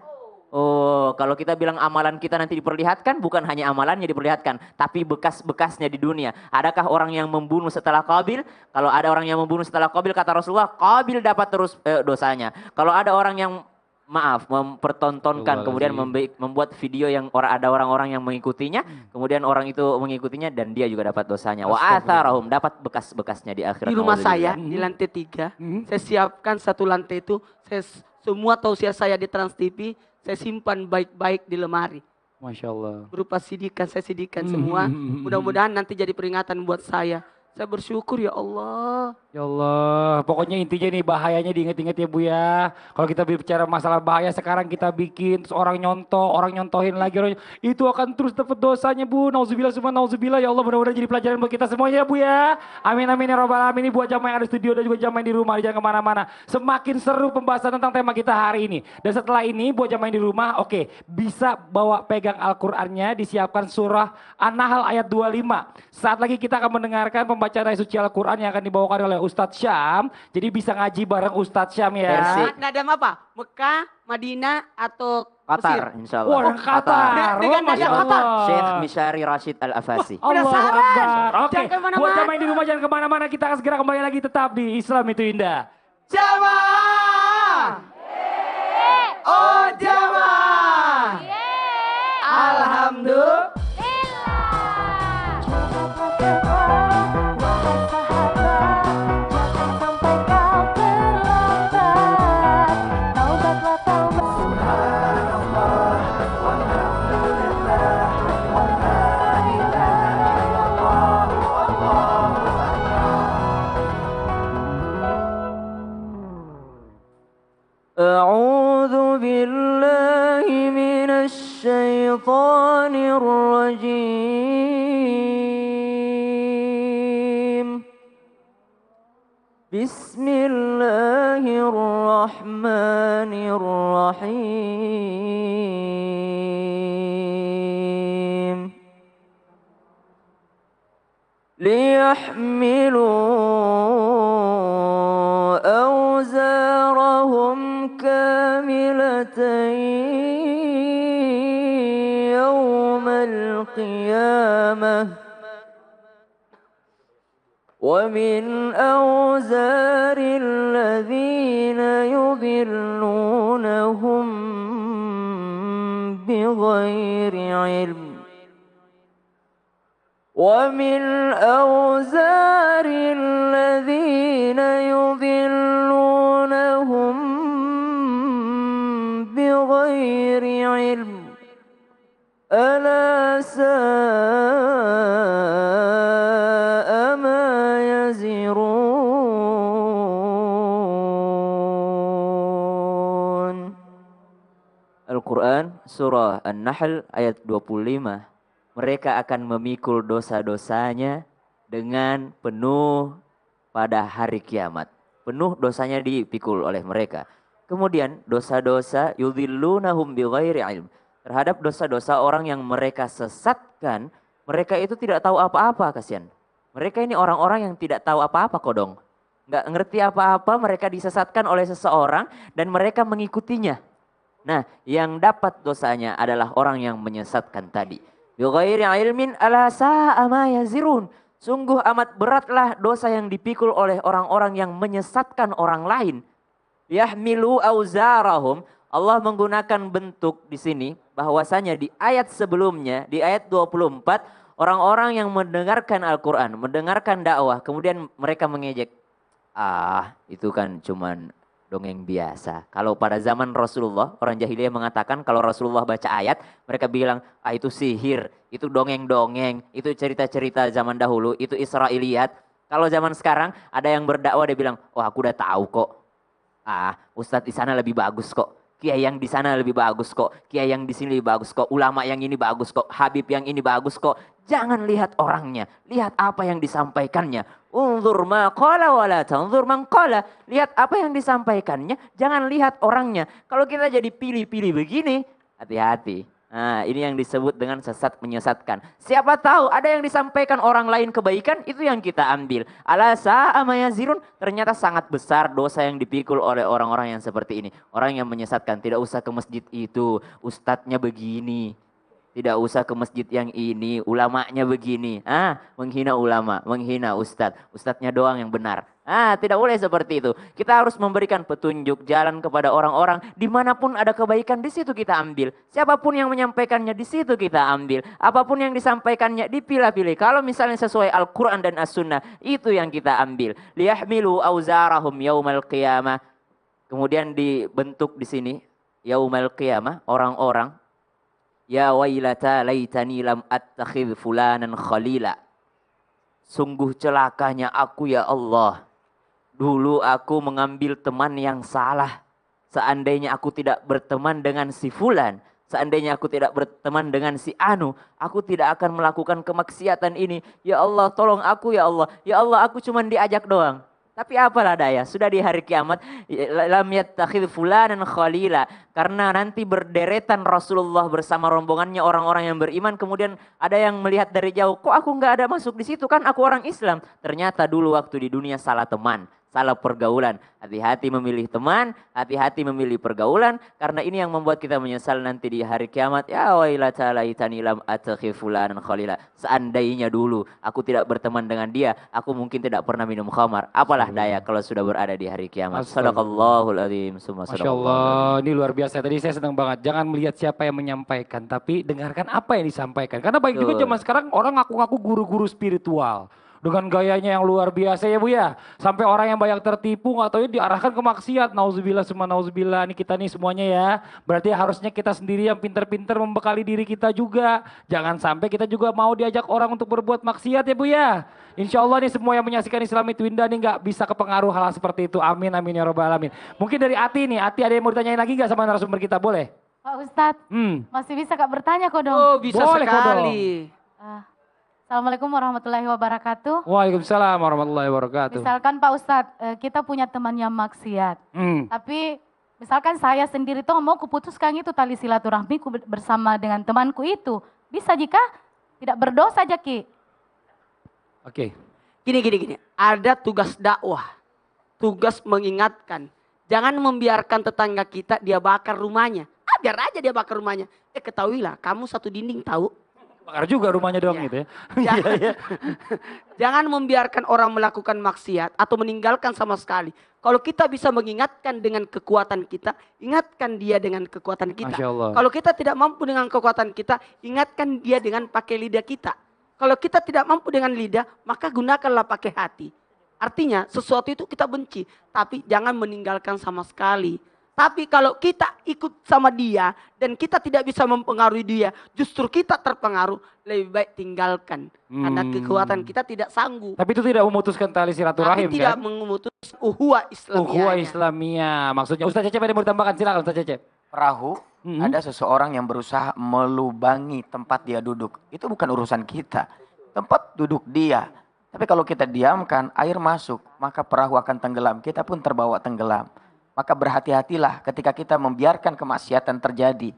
Oh, kalau kita bilang amalan kita nanti diperlihatkan, bukan hanya amalannya diperlihatkan, tapi bekas-bekasnya di dunia. Adakah orang yang membunuh setelah Qabil? Kalau ada orang yang membunuh setelah Qabil, kata Rasulullah, Qabil dapat terus dosanya. Kalau ada orang yang mempertontonkan, kemudian membuat video yang ada orang-orang yang mengikutinya, kemudian orang itu mengikutinya dan dia juga dapat dosanya. Wa atharahum, dapat bekas-bekasnya di akhirat. Di rumah saya, di lantai 3, saya siapkan satu lantai itu, semua tausiah saya di Trans TV, saya simpan baik-baik di lemari. Masya Allah. Berupa sidikan, saya sidikan semua. Mudah-mudahan nanti jadi peringatan buat saya. Saya bersyukur ya Allah. Ya Allah, pokoknya intinya nih bahayanya diinget-inget ya Bu ya. Kalau kita bicara masalah bahaya sekarang kita bikin, terus orang nyontohin lagi. Itu akan terus dapat dosanya Bu. Nauzubillah summa nauzubillah. Ya Allah mudah-mudahan jadi pelajaran buat kita semuanya ya Bu ya. Amin amin ya robbal alamin. Ini buat jamaah yang ada di studio dan juga jamaah yang di rumah. Jangan kemana-mana. Semakin seru pembahasan tentang tema kita hari ini. Dan setelah ini buat jamaah yang di rumah, oke, bisa bawa pegang Al-Qur'annya, disiapkan surah An-Nahl ayat 25. Saat lagi kita akan mendengarkan pembacaan ayat suci Al-Quran yang akan dibawakan oleh Ustadz Syam. Jadi bisa ngaji bareng Ustadz Syam ya. Versi. Nadam apa? Mekah, Madinah, atau Qatar, Mesir? insya Allah. Wah, Qatar. Dengan Masya nada Qatar. Allah. Syekh Mishari Rashid Al-Afasi. Allahu Penasaran? Akbar. Oke, Jangan kemana-mana. buat jamaah yang di rumah jangan kemana-mana. Kita akan segera kembali lagi tetap di Islam itu Indah. Jamaah! Oh jamaah! Alhamdulillah. Wahai sahabat, jangan الشيطان الرجيم بسم الله الرحمن الرحيم ليحملوا أوزارهم كاملة يوم القيامة ومن أوزار الذين يضلونهم بغير علم ومن أوزار الذين يضلونهم بغير علم ألا ساء ما يزرون. Al-Quran Surah An-Nahl ayat 25. Mereka akan memikul dosa-dosanya dengan penuh pada hari kiamat. Penuh dosanya dipikul oleh mereka. Kemudian dosa-dosa yudhillunahum bighairi ilm. Terhadap dosa-dosa orang yang mereka sesatkan, mereka itu tidak tahu apa-apa, kasihan. Mereka ini orang-orang yang tidak tahu apa-apa kodong. Nggak ngerti apa-apa, mereka disesatkan oleh seseorang dan mereka mengikutinya. Nah, yang dapat dosanya adalah orang yang menyesatkan tadi. Bighairi ilmin ala sa'a ma yazirun. Sungguh amat beratlah dosa yang dipikul oleh orang-orang yang menyesatkan orang lain. Yahmilu auzarahum. Allah menggunakan bentuk di sini bahwasanya di ayat sebelumnya, di ayat 24, orang-orang yang mendengarkan Al-Quran, mendengarkan dakwah, kemudian mereka mengejek. Itu kan cuman dongeng biasa. Kalau pada zaman Rasulullah, orang jahiliyah mengatakan kalau Rasulullah baca ayat, mereka bilang, itu sihir, itu dongeng-dongeng, itu cerita-cerita zaman dahulu, itu Israiliyat. Kalau zaman sekarang ada yang berdakwah dia bilang, aku udah tahu kok. Ustadz di sana lebih bagus kok. Kiai yang di sana lebih bagus kok. Kiai yang di sini lebih bagus kok. Ulama yang ini bagus kok. Habib yang ini bagus kok. Jangan lihat orangnya. Lihat apa yang disampaikannya. Unzur ma qala wa la tanzur man qala. Lihat apa yang disampaikannya. Jangan lihat orangnya. Kalau kita jadi pilih-pilih begini, hati-hati. Nah, ini yang disebut dengan sesat menyesatkan. Siapa tahu ada yang disampaikan orang lain kebaikan, itu yang kita ambil. Ala sa'a ma yazirun, ternyata sangat besar dosa yang dipikul oleh orang-orang yang seperti ini. Orang yang menyesatkan, tidak usah ke masjid itu, ustadznya begini. Tidak usah ke masjid yang ini, ulamanya begini. Menghina ulama, menghina ustadz. Ustadznya doang yang benar. Tidak boleh seperti itu. Kita harus memberikan petunjuk jalan kepada orang-orang. Dimanapun ada kebaikan, di situ kita ambil. Siapapun yang menyampaikannya, di situ kita ambil. Apapun yang disampaikannya, dipilah-pilih. Kalau misalnya sesuai Al-Quran dan As-Sunnah, itu yang kita ambil. Liyahmilu auzarahum yaumal qiyamah. Kemudian dibentuk di sini, yaumal qiyamah, orang-orang. Ya wailata laitani lam attakhidh fulanan khalila. Sungguh celakanya aku ya Allah. Dulu aku mengambil teman yang salah. Seandainya aku tidak berteman dengan si fulan. Seandainya aku tidak berteman dengan si Anu. Aku tidak akan melakukan kemaksiatan ini. Ya Allah tolong aku ya Allah. Ya Allah aku cuma diajak doang. Tapi apalah daya, sudah di hari kiamat, lam yattakhidh fulanan khalila. Karena nanti berderetan Rasulullah bersama rombongannya orang-orang yang beriman. Kemudian ada yang melihat dari jauh, kok aku nggak ada masuk di situ, kan aku orang Islam. Ternyata dulu waktu di dunia salah teman, salah pergaulan. Hati-hati memilih teman, hati-hati memilih pergaulan. Karena ini yang membuat kita menyesal nanti di hari kiamat. Ya wailata laitani lam attakhidh fulanan khalila. Seandainya dulu aku tidak berteman dengan dia, aku mungkin tidak pernah minum khamar. Apalah daya kalau sudah berada di hari kiamat. Shadaqallahul adzim. Masya Allah, ini luar biasa. Tadi saya senang banget. Jangan melihat siapa yang menyampaikan, tapi dengarkan apa yang disampaikan. Karena baik juga zaman sekarang orang ngaku-ngaku guru-guru spiritual. Dengan gayanya yang luar biasa ya Bu ya. Sampai orang yang banyak tertipu nggak tahu diarahkan ke maksiat. Nauzubillah semua nauzubillah. Ini kita nih semuanya ya. Berarti harusnya kita sendiri yang pinter-pinter membekali diri kita juga. Jangan sampai kita juga mau diajak orang untuk berbuat maksiat ya Bu ya. Insya Allah nih semua yang menyaksikan Islam itu Indah nih nggak bisa kepengaruh hal seperti itu. Amin amin ya robbal alamin. Mungkin dari Ati nih. Ati ada yang mau ditanyain lagi nggak sama narasumber kita? Boleh? Pak Ustadz, masih bisa Kak bertanya kok dong? Oh, bisa Boleh kok dong. sekali. Assalamualaikum warahmatullahi wabarakatuh. Waalaikumsalam warahmatullahi wabarakatuh. Misalkan Pak Ustadz, kita punya teman yang maksiat. Tapi misalkan saya sendiri tuh mau kuputuskan itu tali silaturahmiku bersama dengan temanku itu. Bisa jika tidak berdosa aja Ki. Oke. Gini. Ada tugas dakwah. Tugas mengingatkan. Jangan membiarkan tetangga kita dia bakar rumahnya. Biar aja dia bakar rumahnya. Ketahuilah kamu satu dinding tahu. Bakar juga rumahnya dong gitu ya. Jangan membiarkan orang melakukan maksiat atau meninggalkan sama sekali. Kalau kita bisa mengingatkan dengan kekuatan kita, ingatkan dia dengan kekuatan kita. Masya Allah. Kalau kita tidak mampu dengan kekuatan kita, ingatkan dia dengan pakai lidah kita. Kalau kita tidak mampu dengan lidah, maka gunakanlah pakai hati. Artinya sesuatu itu kita benci, tapi jangan meninggalkan sama sekali. Tapi kalau kita ikut sama dia dan kita tidak bisa mempengaruhi dia, justru kita terpengaruh, lebih baik tinggalkan. Karena kekuatan kita tidak sanggup. Tapi itu tidak memutuskan tali silaturahim Tapi tidak kan? memutus uhuwa Islamiyah. Ukhuwah Islamiyah. Maksudnya Ustaz Cecep ada yang mau ditambahkan, silakan Ustaz Cecep. Perahu, ada seseorang yang berusaha melubangi tempat dia duduk. Itu bukan urusan kita. Tempat duduk dia. Tapi kalau kita diamkan, air masuk, maka perahu akan tenggelam. Kita pun terbawa tenggelam. Maka berhati-hatilah ketika kita membiarkan kemaksiatan terjadi.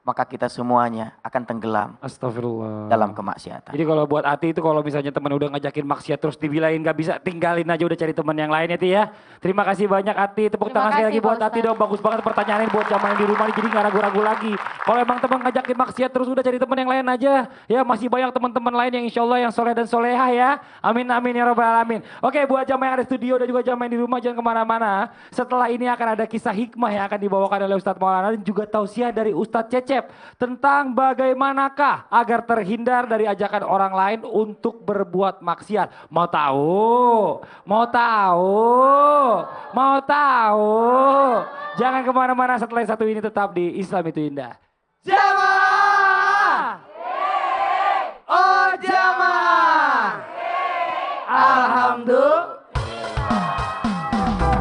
Maka kita semuanya akan tenggelam Astagfirullah. dalam kemaksiatan. Jadi kalau buat Ati itu kalau misalnya teman udah ngajakin maksiat terus dibilangin gak bisa, tinggalin aja, udah cari teman yang lain ya Ti ya. Terima kasih banyak Ati, tepuk Terima tangan sekali lagi kasih, buat Pak Ati Ustadz. dong. Bagus banget pertanyaan ini buat jamaah yang di rumah nih, jadi gak ragu-ragu lagi. Kalau emang teman ngajakin maksiat terus udah cari teman yang lain aja. Ya masih banyak teman-teman lain yang insya Allah yang soleh dan soleha ya. Amin amin ya rabbal alamin. Oke, buat jamaah yang ada di studio dan juga jamaah yang di rumah jangan kemana-mana. Setelah ini akan ada kisah hikmah yang akan dibawakan oleh Ustadz Maulana dan juga tausiah dari Ustadz Cecep tentang bagaimanakah agar terhindar dari ajakan orang lain untuk berbuat maksiat. Mau tahu? Mau tahu? Mau tahu? Jangan kemana-mana, setelah satu ini tetap di Islam itu Indah. Jamaah! Oh jamaah! Alhamdulillah.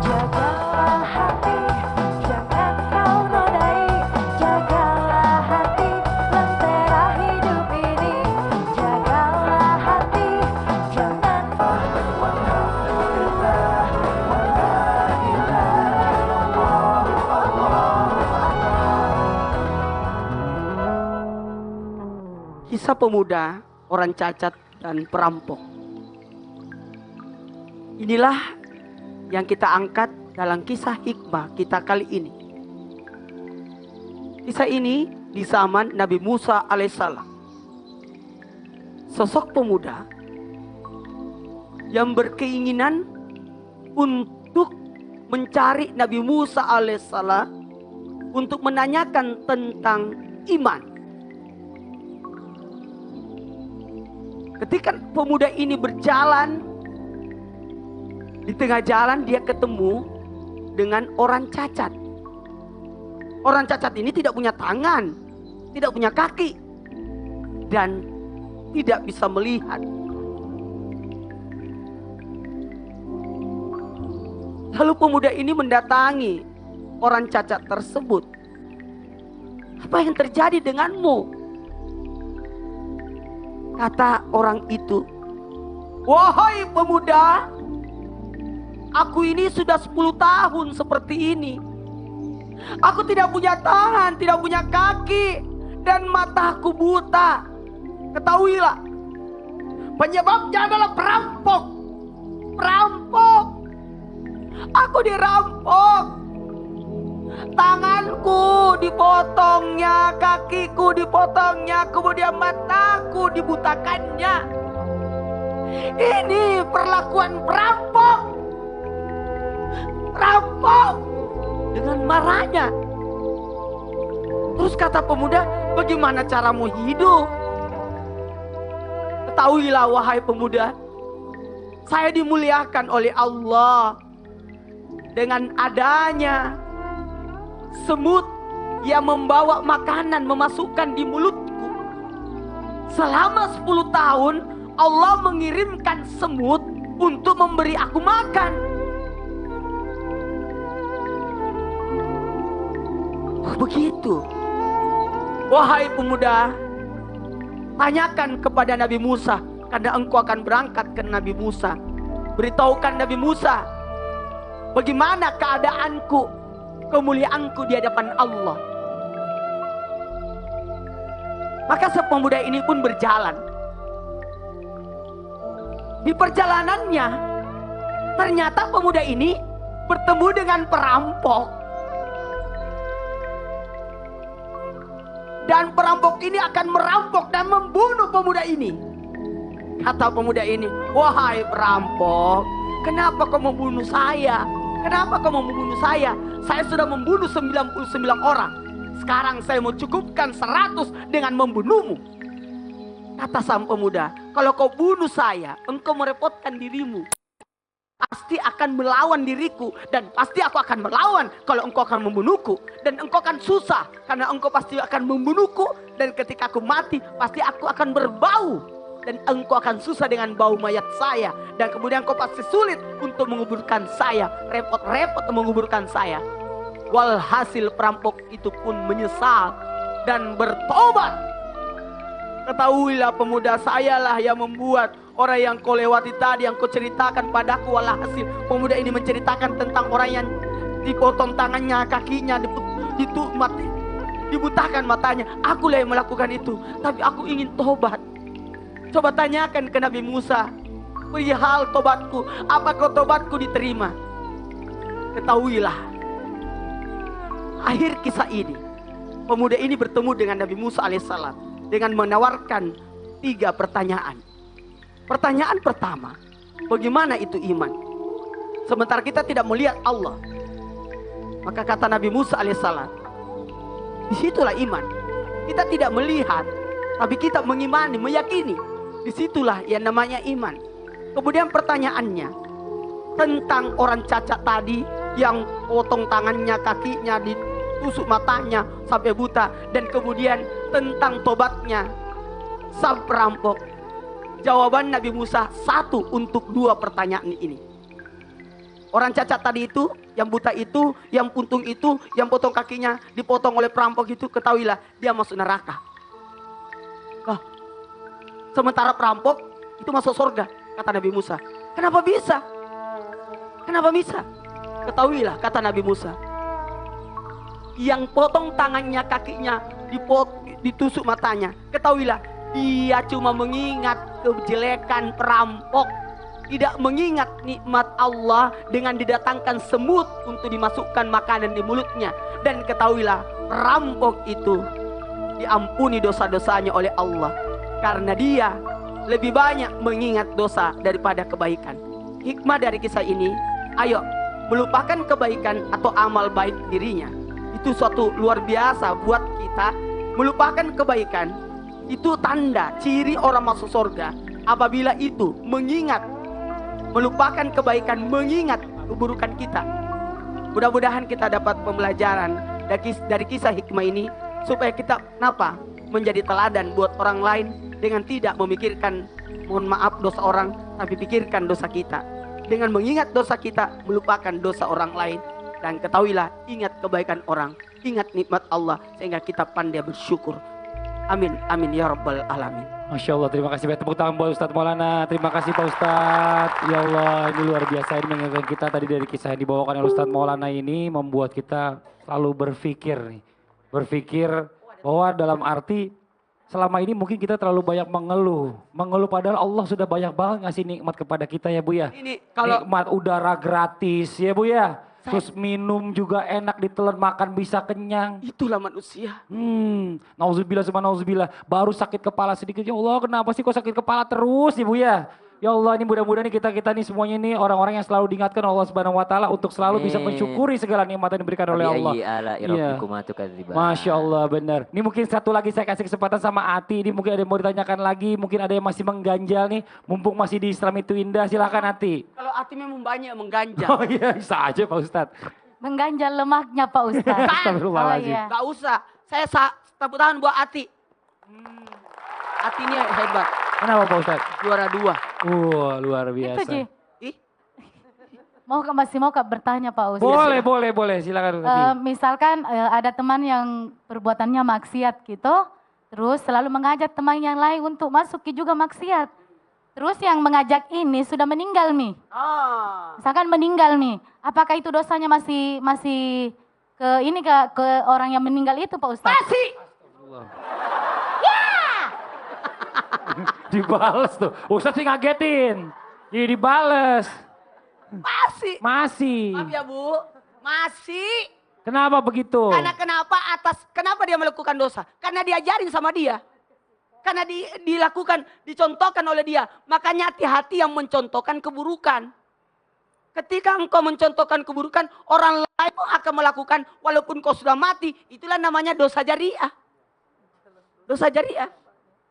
Jagalah hati, jangan kau nodai. Jagalah hati, lentera hidup ini. Jagalah hati, jangan Kisah pemuda, orang cacat dan perampok. Inilah yang kita angkat dalam kisah hikmah kita kali ini. Kisah ini di zaman Nabi Musa alaihissalam. Sosok pemuda yang berkeinginan untuk mencari Nabi Musa alaihissalam untuk menanyakan tentang iman. Ketika pemuda ini berjalan, di tengah jalan dia ketemu dengan orang cacat. Orang cacat ini tidak punya tangan, tidak punya kaki, dan tidak bisa melihat. Lalu pemuda ini mendatangi orang cacat tersebut. Apa yang terjadi denganmu? Kata orang itu, wahai pemuda, aku ini sudah 10 tahun seperti ini. Aku tidak punya tangan, tidak punya kaki, dan mataku buta. Ketahuilah, penyebabnya adalah perampok. Perampok. Aku dirampok. Tanganku dipotongnya, kakiku dipotongnya, kemudian mataku dibutakannya. Ini perlakuan perampok. Perampok. Dengan marahnya. Terus kata pemuda, bagaimana caramu hidup? Ketahuilah wahai pemuda, saya dimuliakan oleh Allah dengan adanya semut yang membawa makanan memasukkan di mulutku. Selama 10 tahun Allah mengirimkan semut untuk memberi aku makan. Oh, begitu. Wahai pemuda, tanyakan kepada Nabi Musa, karena engkau akan berangkat ke Nabi Musa. Beritahukan Nabi Musa, bagaimana keadaanku, kemuliaanku di hadapan Allah. Maka pemuda ini pun berjalan. Di perjalanannya, ternyata pemuda ini bertemu dengan perampok. Dan perampok ini akan merampok dan membunuh pemuda ini. Kata pemuda ini, wahai perampok, kenapa kau membunuh saya? Kenapa kau membunuh saya? Saya sudah membunuh 99 orang. Sekarang saya mau cukupkan 100 dengan membunuhmu. Kata sang pemuda, kalau kau bunuh saya, engkau merepotkan dirimu. Pasti akan melawan diriku, dan pasti aku akan melawan kalau engkau akan membunuhku. Dan engkau akan susah, karena engkau pasti akan membunuhku. Dan ketika aku mati, pasti aku akan berbau. Dan engkau akan susah dengan bau mayat saya. Dan kemudian engkau pasti sulit untuk menguburkan saya. Repot-repot menguburkan saya. Walhasil perampok itu pun menyesal dan bertobat. Ketahuilah pemuda, sayalah yang membuat orang yang kau lewati tadi, yang kau ceritakan padaku. Walhasil pemuda ini menceritakan tentang orang yang dipotong tangannya, kakinya, dibutakan matanya. Akulah yang melakukan itu, tapi aku ingin tobat. Coba tanyakan ke Nabi Musa, perihal tobatku, apakah tobatku diterima? Ketahuilah, akhir kisah ini, pemuda ini bertemu dengan Nabi Musa alaihissalam dengan menawarkan 3 pertanyaan. Pertanyaan pertama, bagaimana itu iman? Sementara kita tidak melihat Allah. Maka kata Nabi Musa alaihissalam, disitulah iman. Kita tidak melihat, tapi kita mengimani, meyakini. Disitulah yang namanya iman. Kemudian pertanyaannya tentang orang cacat tadi yang potong tangannya, kakinya, ditusuk matanya sampai buta. Dan kemudian tentang tobatnya sang perampok. Jawaban Nabi Musa 1 untuk 2 pertanyaan ini. Orang cacat tadi itu, yang buta itu, yang puntung itu, yang potong kakinya dipotong oleh perampok itu, ketahuilah dia masuk neraka. Sementara perampok itu masuk surga, kata Nabi Musa. Kenapa bisa? Kenapa bisa? Ketahuilah, kata Nabi Musa, yang potong tangannya, kakinya, ditusuk matanya, ketahuilah dia cuma mengingat kejelekan perampok, tidak mengingat nikmat Allah dengan didatangkan semut untuk dimasukkan makanan di mulutnya. Dan ketahuilah, perampok itu diampuni dosa-dosanya oleh Allah, karena dia lebih banyak mengingat dosa daripada kebaikan. Hikmah dari kisah ini, ayo melupakan kebaikan atau amal baik dirinya. Itu suatu luar biasa buat kita. Melupakan kebaikan itu tanda ciri orang masuk surga. Apabila itu mengingat, melupakan kebaikan, mengingat keburukan kita. Mudah-mudahan kita dapat pembelajaran dari kisah hikmah ini, supaya kita menjadi teladan buat orang lain, dengan tidak memikirkan mohon maaf dosa orang, tapi pikirkan dosa kita. Dengan mengingat dosa kita, melupakan dosa orang lain. Dan ketahuilah, ingat kebaikan orang, ingat nikmat Allah, sehingga kita pandai bersyukur. Amin, amin ya rabbal alamin. Masya Allah, terima kasih banyak. Tepuk tangan buat Ustadz Maulana. Terima kasih Pak Ustadz. Ya Allah, ini luar biasa. Ini mengingatkan kita tadi dari kisah yang dibawakan oleh Ustadz Maulana ini, membuat kita selalu berpikir nih. Berpikir bahwa dalam arti selama ini mungkin kita terlalu banyak mengeluh. Mengeluh padahal Allah sudah banyak banget ngasih nikmat kepada kita ya Bu ya. Ini kalau nikmat udara gratis ya Bu ya. Terus minum juga enak, ditelan, makan bisa kenyang. Itulah manusia. Nauzubillah sama nauzubillah. Baru sakit kepala sedikit. Ya Allah, kenapa sih kok sakit kepala terus Ibu ya? Ya Allah, ini mudah-mudahan kita nih semuanya ini orang-orang yang selalu diingatkan Allah Subhanahu wa taala untuk selalu bisa mensyukuri segala nikmat yang diberikan oleh Allah. Iya. Masya Allah, benar. Ini mungkin satu lagi saya kasih kesempatan sama Ati. Ini mungkin ada yang mau ditanyakan lagi, mungkin ada yang masih mengganjal nih. Mumpung masih di Islam itu indah, silakan Ati. Kalau Ati memang banyak mengganjal. Oh iya, bisa aja Pak Ustadz. Mengganjal lemaknya Pak Ustadz. Astagfirullahaladzim. iya. Gak usah, saya tepuk tangan buat Ati. Ati ini hebat. Kenapa Pak Ustadz? Juara 2. Luar biasa. Itu Ji. Ih, masih mau Kak bertanya Pak Ustaz. Boleh, silakan Ustaz. Misalkan ada teman yang perbuatannya maksiat gitu, terus selalu mengajak teman yang lain untuk masuk juga maksiat. Terus yang mengajak ini sudah meninggal nih. Misalkan meninggal nih, apakah itu dosanya masih ke orang yang meninggal itu Pak Ustaz? Masih. Dibales tuh. Ustaz sih ngagetin. Jadi dibales. Masih. Maaf ya Bu, masih. Kenapa begitu? Karena kenapa dia melakukan dosa? Karena diajarin sama dia. Karena dicontohkan oleh dia. Makanya hati-hati yang mencontohkan keburukan. Ketika engkau mencontohkan keburukan, orang lain pun akan melakukan walaupun kau sudah mati. Itulah namanya dosa jariah. Dosa jariah.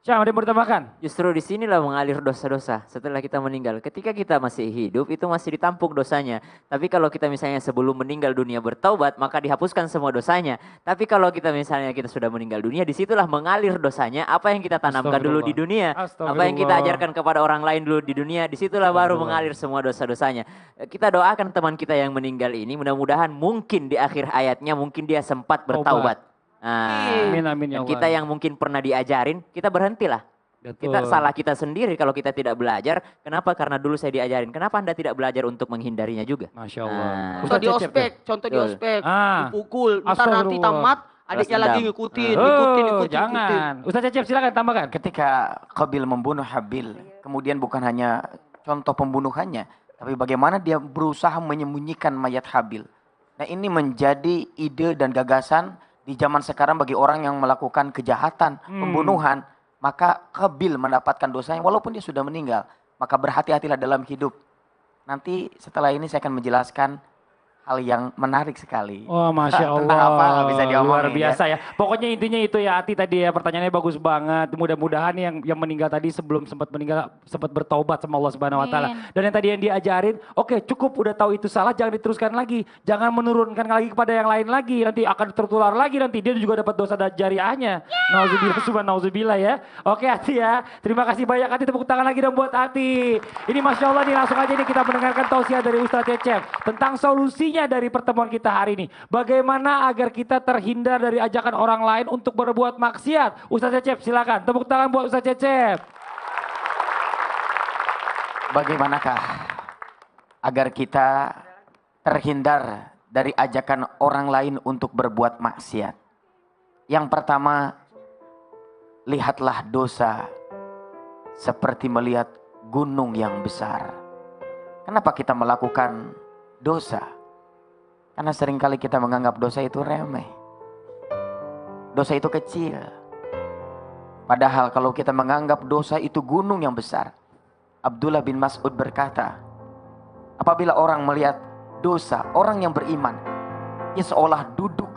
Siapa yang mau ditambahkan? Justru di sinilah mengalir dosa-dosa setelah kita meninggal. Ketika kita masih hidup itu masih ditampung dosanya. Tapi kalau kita misalnya sebelum meninggal dunia bertaubat maka dihapuskan semua dosanya. Tapi kalau kita misalnya kita sudah meninggal dunia disitulah mengalir dosanya. Apa yang kita tanamkan dulu di dunia. Apa yang kita ajarkan kepada orang lain dulu di dunia. Disitulah baru mengalir semua dosa-dosanya. Kita doakan teman kita yang meninggal ini mudah-mudahan mungkin di akhir hayatnya mungkin dia sempat bertaubat. Nah, Amin ya Allah. kita yang mungkin pernah diajarin, kita berhentilah. Betul. Salah kita sendiri kalau kita tidak belajar. Kenapa? Karena dulu saya diajarin. Kenapa Anda tidak belajar untuk menghindarinya juga? Masya Allah. Contoh di ospek, dipukul. Ntar nanti tamat, adiknya lagi ngikutin. Jangan. Ustaz Cecep silakan tambahkan. Ketika Qabil membunuh Habil, kemudian bukan hanya contoh pembunuhannya, tapi bagaimana dia berusaha menyembunyikan mayat Habil. Nah ini menjadi ide dan gagasan di zaman sekarang bagi orang yang melakukan kejahatan, pembunuhan, maka Qabil mendapatkan dosanya walaupun dia sudah meninggal. Maka berhati-hatilah dalam hidup. Nanti setelah ini saya akan menjelaskan hal yang menarik sekali. Oh Masya Allah. Tentang apa bisa diomongin. Luar biasa ya. Pokoknya intinya itu ya Ati tadi ya, pertanyaannya bagus banget. Mudah-mudahan yang meninggal tadi sebelum sempat meninggal sempat bertaubat sama Allah Subhanahu Wa Taala. Dan yang tadi yang diajarin, oke cukup udah tahu itu salah, jangan diteruskan lagi. Jangan menurunkan lagi kepada yang lain lagi. Nanti akan tertular lagi, nanti dia juga dapat dosa jariahnya. Nauzubillah ya. Oke Ati ya. Terima kasih banyak Ati, tepuk tangan lagi dong buat Ati. Ini Masya Allah nih, langsung aja nih kita mendengarkan tausiah dari Ustaz Cecep tentang solusinya dari pertemuan kita hari ini. Bagaimana agar kita terhindar dari ajakan orang lain untuk berbuat maksiat. Ustaz Cecep silakan. Tepuk tangan buat Ustaz Cecep. Bagaimanakah agar kita terhindar dari ajakan orang lain untuk berbuat maksiat? Yang pertama, lihatlah dosa seperti melihat gunung yang besar. Kenapa kita melakukan dosa? Karena seringkali kita menganggap dosa itu remeh. Dosa itu kecil. Padahal kalau kita menganggap dosa itu gunung yang besar. Abdullah bin Mas'ud berkata, apabila orang melihat dosa, orang yang beriman, ia seolah duduk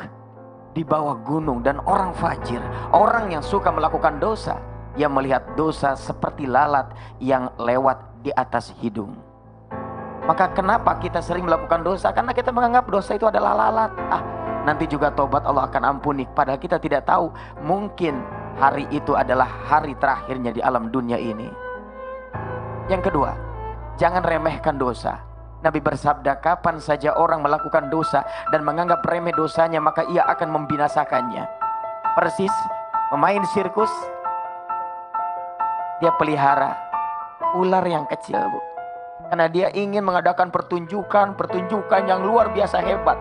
di bawah gunung. Dan orang fajir, orang yang suka melakukan dosa, ia melihat dosa seperti lalat yang lewat di atas hidung. Maka kenapa kita sering melakukan dosa? Karena kita menganggap dosa itu adalah lalat. Nanti juga tobat Allah akan ampuni. Padahal kita tidak tahu, mungkin hari itu adalah hari terakhirnya di alam dunia ini. Yang kedua, jangan remehkan dosa. Nabi bersabda, kapan saja orang melakukan dosa dan menganggap remeh dosanya, maka ia akan membinasakannya. Persis pemain sirkus, dia pelihara ular yang kecil, Bu. Karena dia ingin mengadakan pertunjukan yang luar biasa hebat.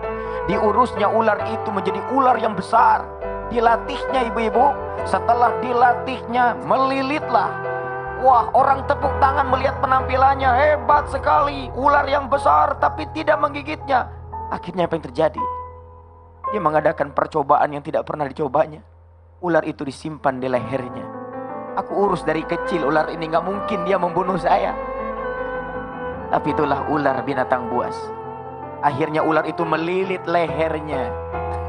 Diurusnya ular itu menjadi ular yang besar. Dilatihnya ibu-ibu. Setelah dilatihnya melilitlah. Wah, orang tepuk tangan melihat penampilannya, hebat sekali. Ular yang besar tapi tidak menggigitnya. Akhirnya apa yang terjadi? Dia mengadakan percobaan yang tidak pernah dicobanya. Ular itu disimpan di lehernya. Aku urus dari kecil ular ini, gak mungkin dia membunuh saya. Tapi itulah ular binatang buas. Akhirnya ular itu melilit lehernya.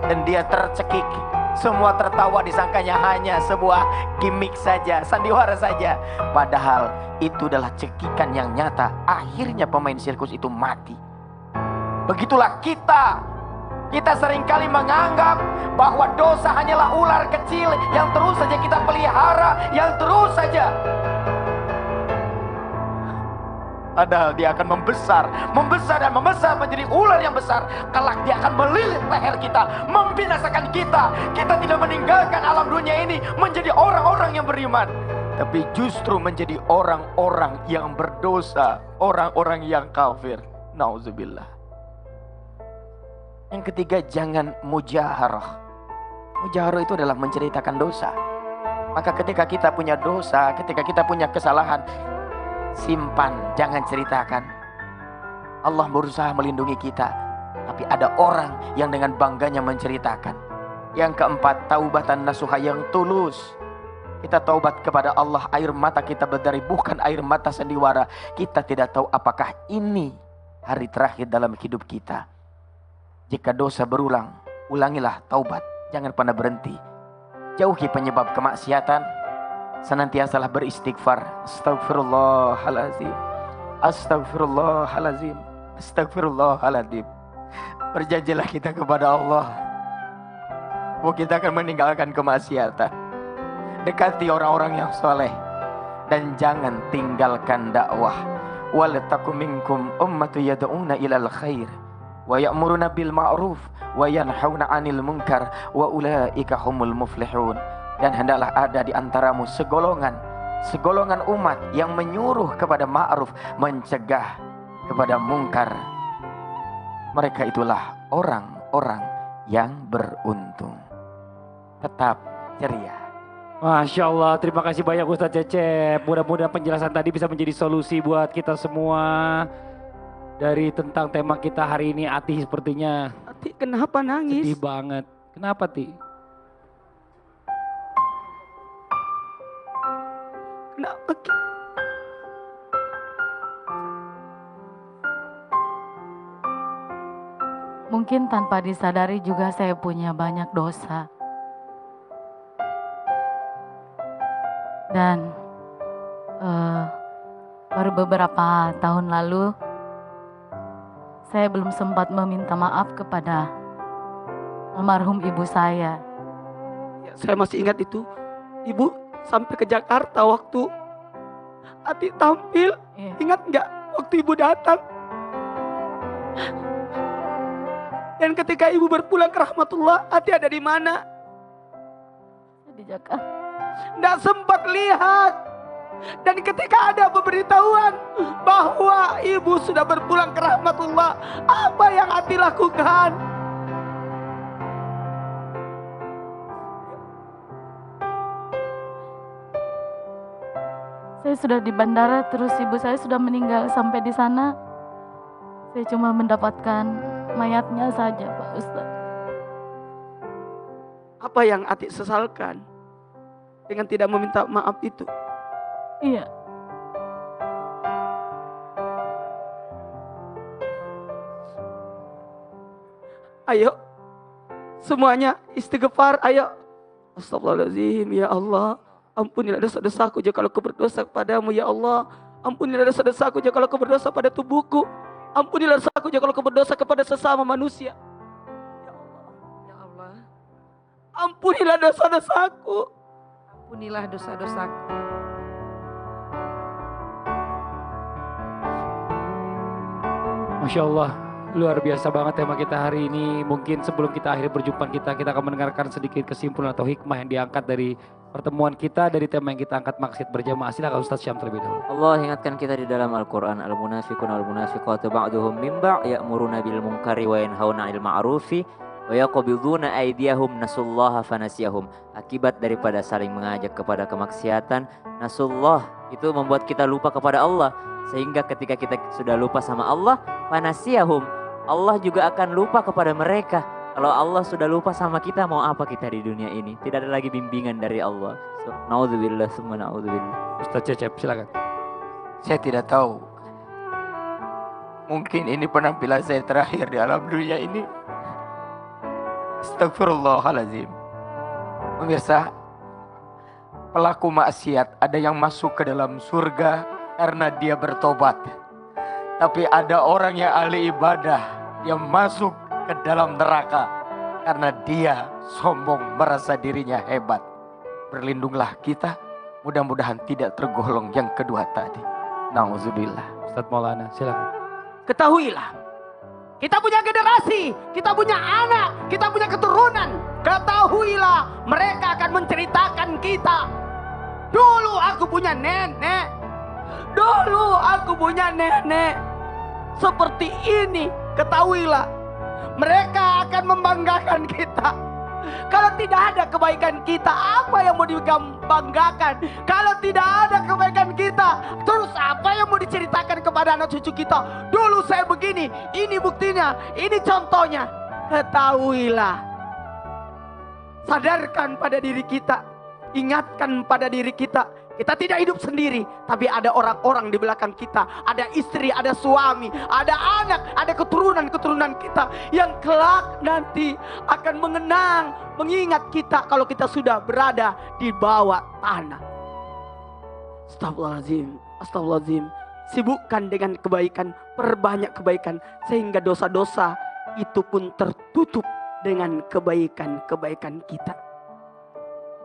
Dan dia tercekik. Semua tertawa, disangkanya hanya sebuah gimmick saja, sandiwara saja. Padahal itu adalah cekikan yang nyata. Akhirnya pemain sirkus itu mati. Begitulah kita. Kita seringkali menganggap bahwa dosa hanyalah ular kecil yang terus saja kita pelihara, yang terus saja. Padahal dia akan membesar dan membesar menjadi ular yang besar. Kelak dia akan melilit leher kita, membinasakan kita. Kita tidak meninggalkan alam dunia ini menjadi orang-orang yang beriman, tapi justru menjadi orang-orang yang berdosa, orang-orang yang kafir. Nauzubillah. Yang ketiga, jangan mujaharah. Mujaharah itu adalah menceritakan dosa. Maka ketika kita punya dosa, ketika kita punya kesalahan, simpan, jangan ceritakan. Allah berusaha melindungi kita, tapi ada orang yang dengan bangganya menceritakan. Yang keempat, taubatan nasuha yang tulus. Kita taubat kepada Allah, air mata kita berdari bukan air mata sandiwara. Kita tidak tahu apakah ini hari terakhir dalam hidup kita. Jika dosa berulang, ulangilah taubat, jangan pernah berhenti. Jauhi penyebab kemaksiatan, senantiasalah beristighfar. Astagfirullahalazim, astagfirullahalazim, astagfirullahaladzim. Berjanjilah kita kepada Allah bahwa kita akan meninggalkan kemaksiatan. Dekati orang-orang yang soleh dan jangan tinggalkan dakwah. Wal takum minkum ummatu yad'una ilal khair wa ya'muruna bil ma'ruf wa yanhauna 'anil munkar wa ulaika humul muflihun. Dan hendaklah ada di antaramu segolongan umat yang menyuruh kepada ma'ruf, mencegah kepada mungkar. Mereka itulah orang-orang yang beruntung. Tetap ceria. Masya Allah, terima kasih banyak Ustaz Cecep. Mudah-mudahan penjelasan tadi bisa menjadi solusi buat kita semua. Dari tentang tema kita hari ini, Ati sepertinya Ati kenapa nangis? sedih banget. Kenapa Ti? Kenapa? Mungkin tanpa disadari juga saya punya banyak dosa. Dan baru beberapa tahun lalu saya belum sempat meminta maaf kepada almarhum ibu saya. Ya, saya masih ingat itu. Ibu sampai ke Jakarta waktu Ati tampil. Iya. Ingat nggak waktu ibu datang? Dan ketika ibu berpulang ke rahmatullah, Ati ada di mana? Di Jakarta. Nggak sempat lihat. Dan ketika ada pemberitahuan bahwa ibu sudah berpulang ke rahmatullah, apa yang Ati lakukan? Saya sudah di bandara, terus ibu saya sudah meninggal. Sampai di sana saya cuma mendapatkan mayatnya saja, Pak Ustadz. Apa yang Ati sesalkan dengan tidak meminta maaf itu? Iya. Ayo semuanya istighfar, ayo. Astagfirullahaladzim, ya Allah. Ampunilah dosa-dosaku jika aku berdosa kepadamu, ya Allah. Ampunilah dosa-dosaku jika aku berdosa pada tubuhku. Ampunilah dosaku jika aku berdosa kepada sesama manusia. Ya Allah, Ya Allah, ampunilah dosa-dosaku. ampunilah dosa-dosaku. Masya Allah, luar biasa banget tema kita hari ini. Mungkin sebelum kita akhiri perjumpaan kita akan mendengarkan sedikit kesimpulan atau hikmah yang diangkat dari pertemuan kita, dari tema yang kita angkat maksiat berjamaah. Silakan Ustaz Syam terlebih dahulu. Allah ingatkan kita di dalam Al-Quran, al-munafiqun wal-munafiqatu ba'duhum min ba' ya'muruna bil munkari wa yanhauna 'anil ma'rufi wa yaqbiduna aydiyahum nasullaha fanasiyahum. Akibat daripada saling mengajak kepada kemaksiatan, nasullah itu membuat kita lupa kepada Allah. Sehingga ketika kita sudah lupa sama Allah, fanasiyahum, Allah juga akan lupa kepada mereka. Kalau Allah sudah lupa sama kita, mau apa kita di dunia ini? Tidak ada lagi bimbingan dari Allah. Naudzubillah, summa naudzubillah. Ustaz Cecep silakan. Saya tidak tahu. Mungkin ini penampilan saya terakhir di alam dunia ini. Astagfirullahaladzim. Pemirsa, pelaku maksiat ada yang masuk ke dalam surga karena dia bertobat. Tapi ada orang yang ahli ibadah yang masuk ke dalam neraka karena dia sombong, merasa dirinya hebat. Berlindunglah kita, mudah-mudahan tidak tergolong yang kedua tadi. Nauzubillah. Ustadz Maulana, silakan. Ketahuilah, kita punya generasi, kita punya anak, kita punya keturunan. Ketahuilah, mereka akan menceritakan kita. Dulu aku punya nenek. Dulu aku punya nenek. Seperti ini, ketahuilah. Mereka akan membanggakan kita. Kalau tidak ada kebaikan kita, apa yang mau dibanggakan? Kalau tidak ada kebaikan kita, terus apa yang mau diceritakan kepada anak cucu kita? Dulu saya begini, ini buktinya, ini contohnya. Ketahuilah. Sadarkan pada diri kita, ingatkan pada diri kita. Kita tidak hidup sendiri, tapi ada orang-orang di belakang kita. Ada istri, ada suami, ada anak, ada keturunan-keturunan kita yang kelak nanti akan mengenang, mengingat kita kalau kita sudah berada di bawah tanah. Astagfirullahaladzim, astagfirullahaladzim. Sibukkan dengan kebaikan, perbanyak kebaikan, sehingga dosa-dosa itu pun tertutup dengan kebaikan-kebaikan kita.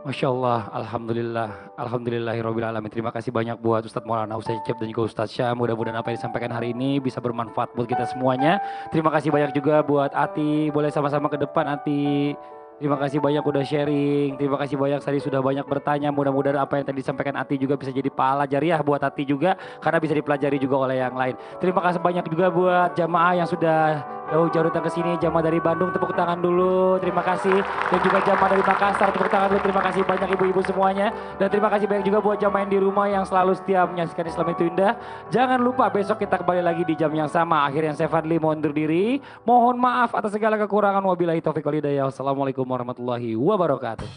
Masya Allah, Alhamdulillah, Alhamdulillahirabbil alamin. Terima kasih banyak buat Ustadz Maulana, Ustadz Cecep dan juga Ustadz Syah. Mudah-mudahan apa yang disampaikan hari ini bisa bermanfaat buat kita semuanya. Terima kasih banyak juga buat Ati, boleh sama-sama ke depan Ati. Terima kasih banyak udah sharing, terima kasih banyak tadi sudah banyak bertanya. Mudah-mudahan apa yang tadi disampaikan Ati juga bisa jadi pahala jariah buat Ati juga, karena bisa dipelajari juga oleh yang lain. Terima kasih banyak juga buat jamaah yang sudah jauh-jauh datang ke sini, jamaah dari Bandung, tepuk tangan dulu, terima kasih. Dan juga jamaah dari Makassar, tepuk tangan dulu, terima kasih banyak ibu-ibu semuanya. Dan terima kasih banyak juga buat jamaah yang di rumah yang selalu setia menyaksikan Islam itu indah. Jangan lupa besok kita kembali lagi di jam yang sama. Akhirnya saya Fadli mohon undur diri, mohon maaf atas segala kekurangan. Wabillahi taufiq wal hidayah. Wassalamualaikum warahmatullahi wabarakatuh.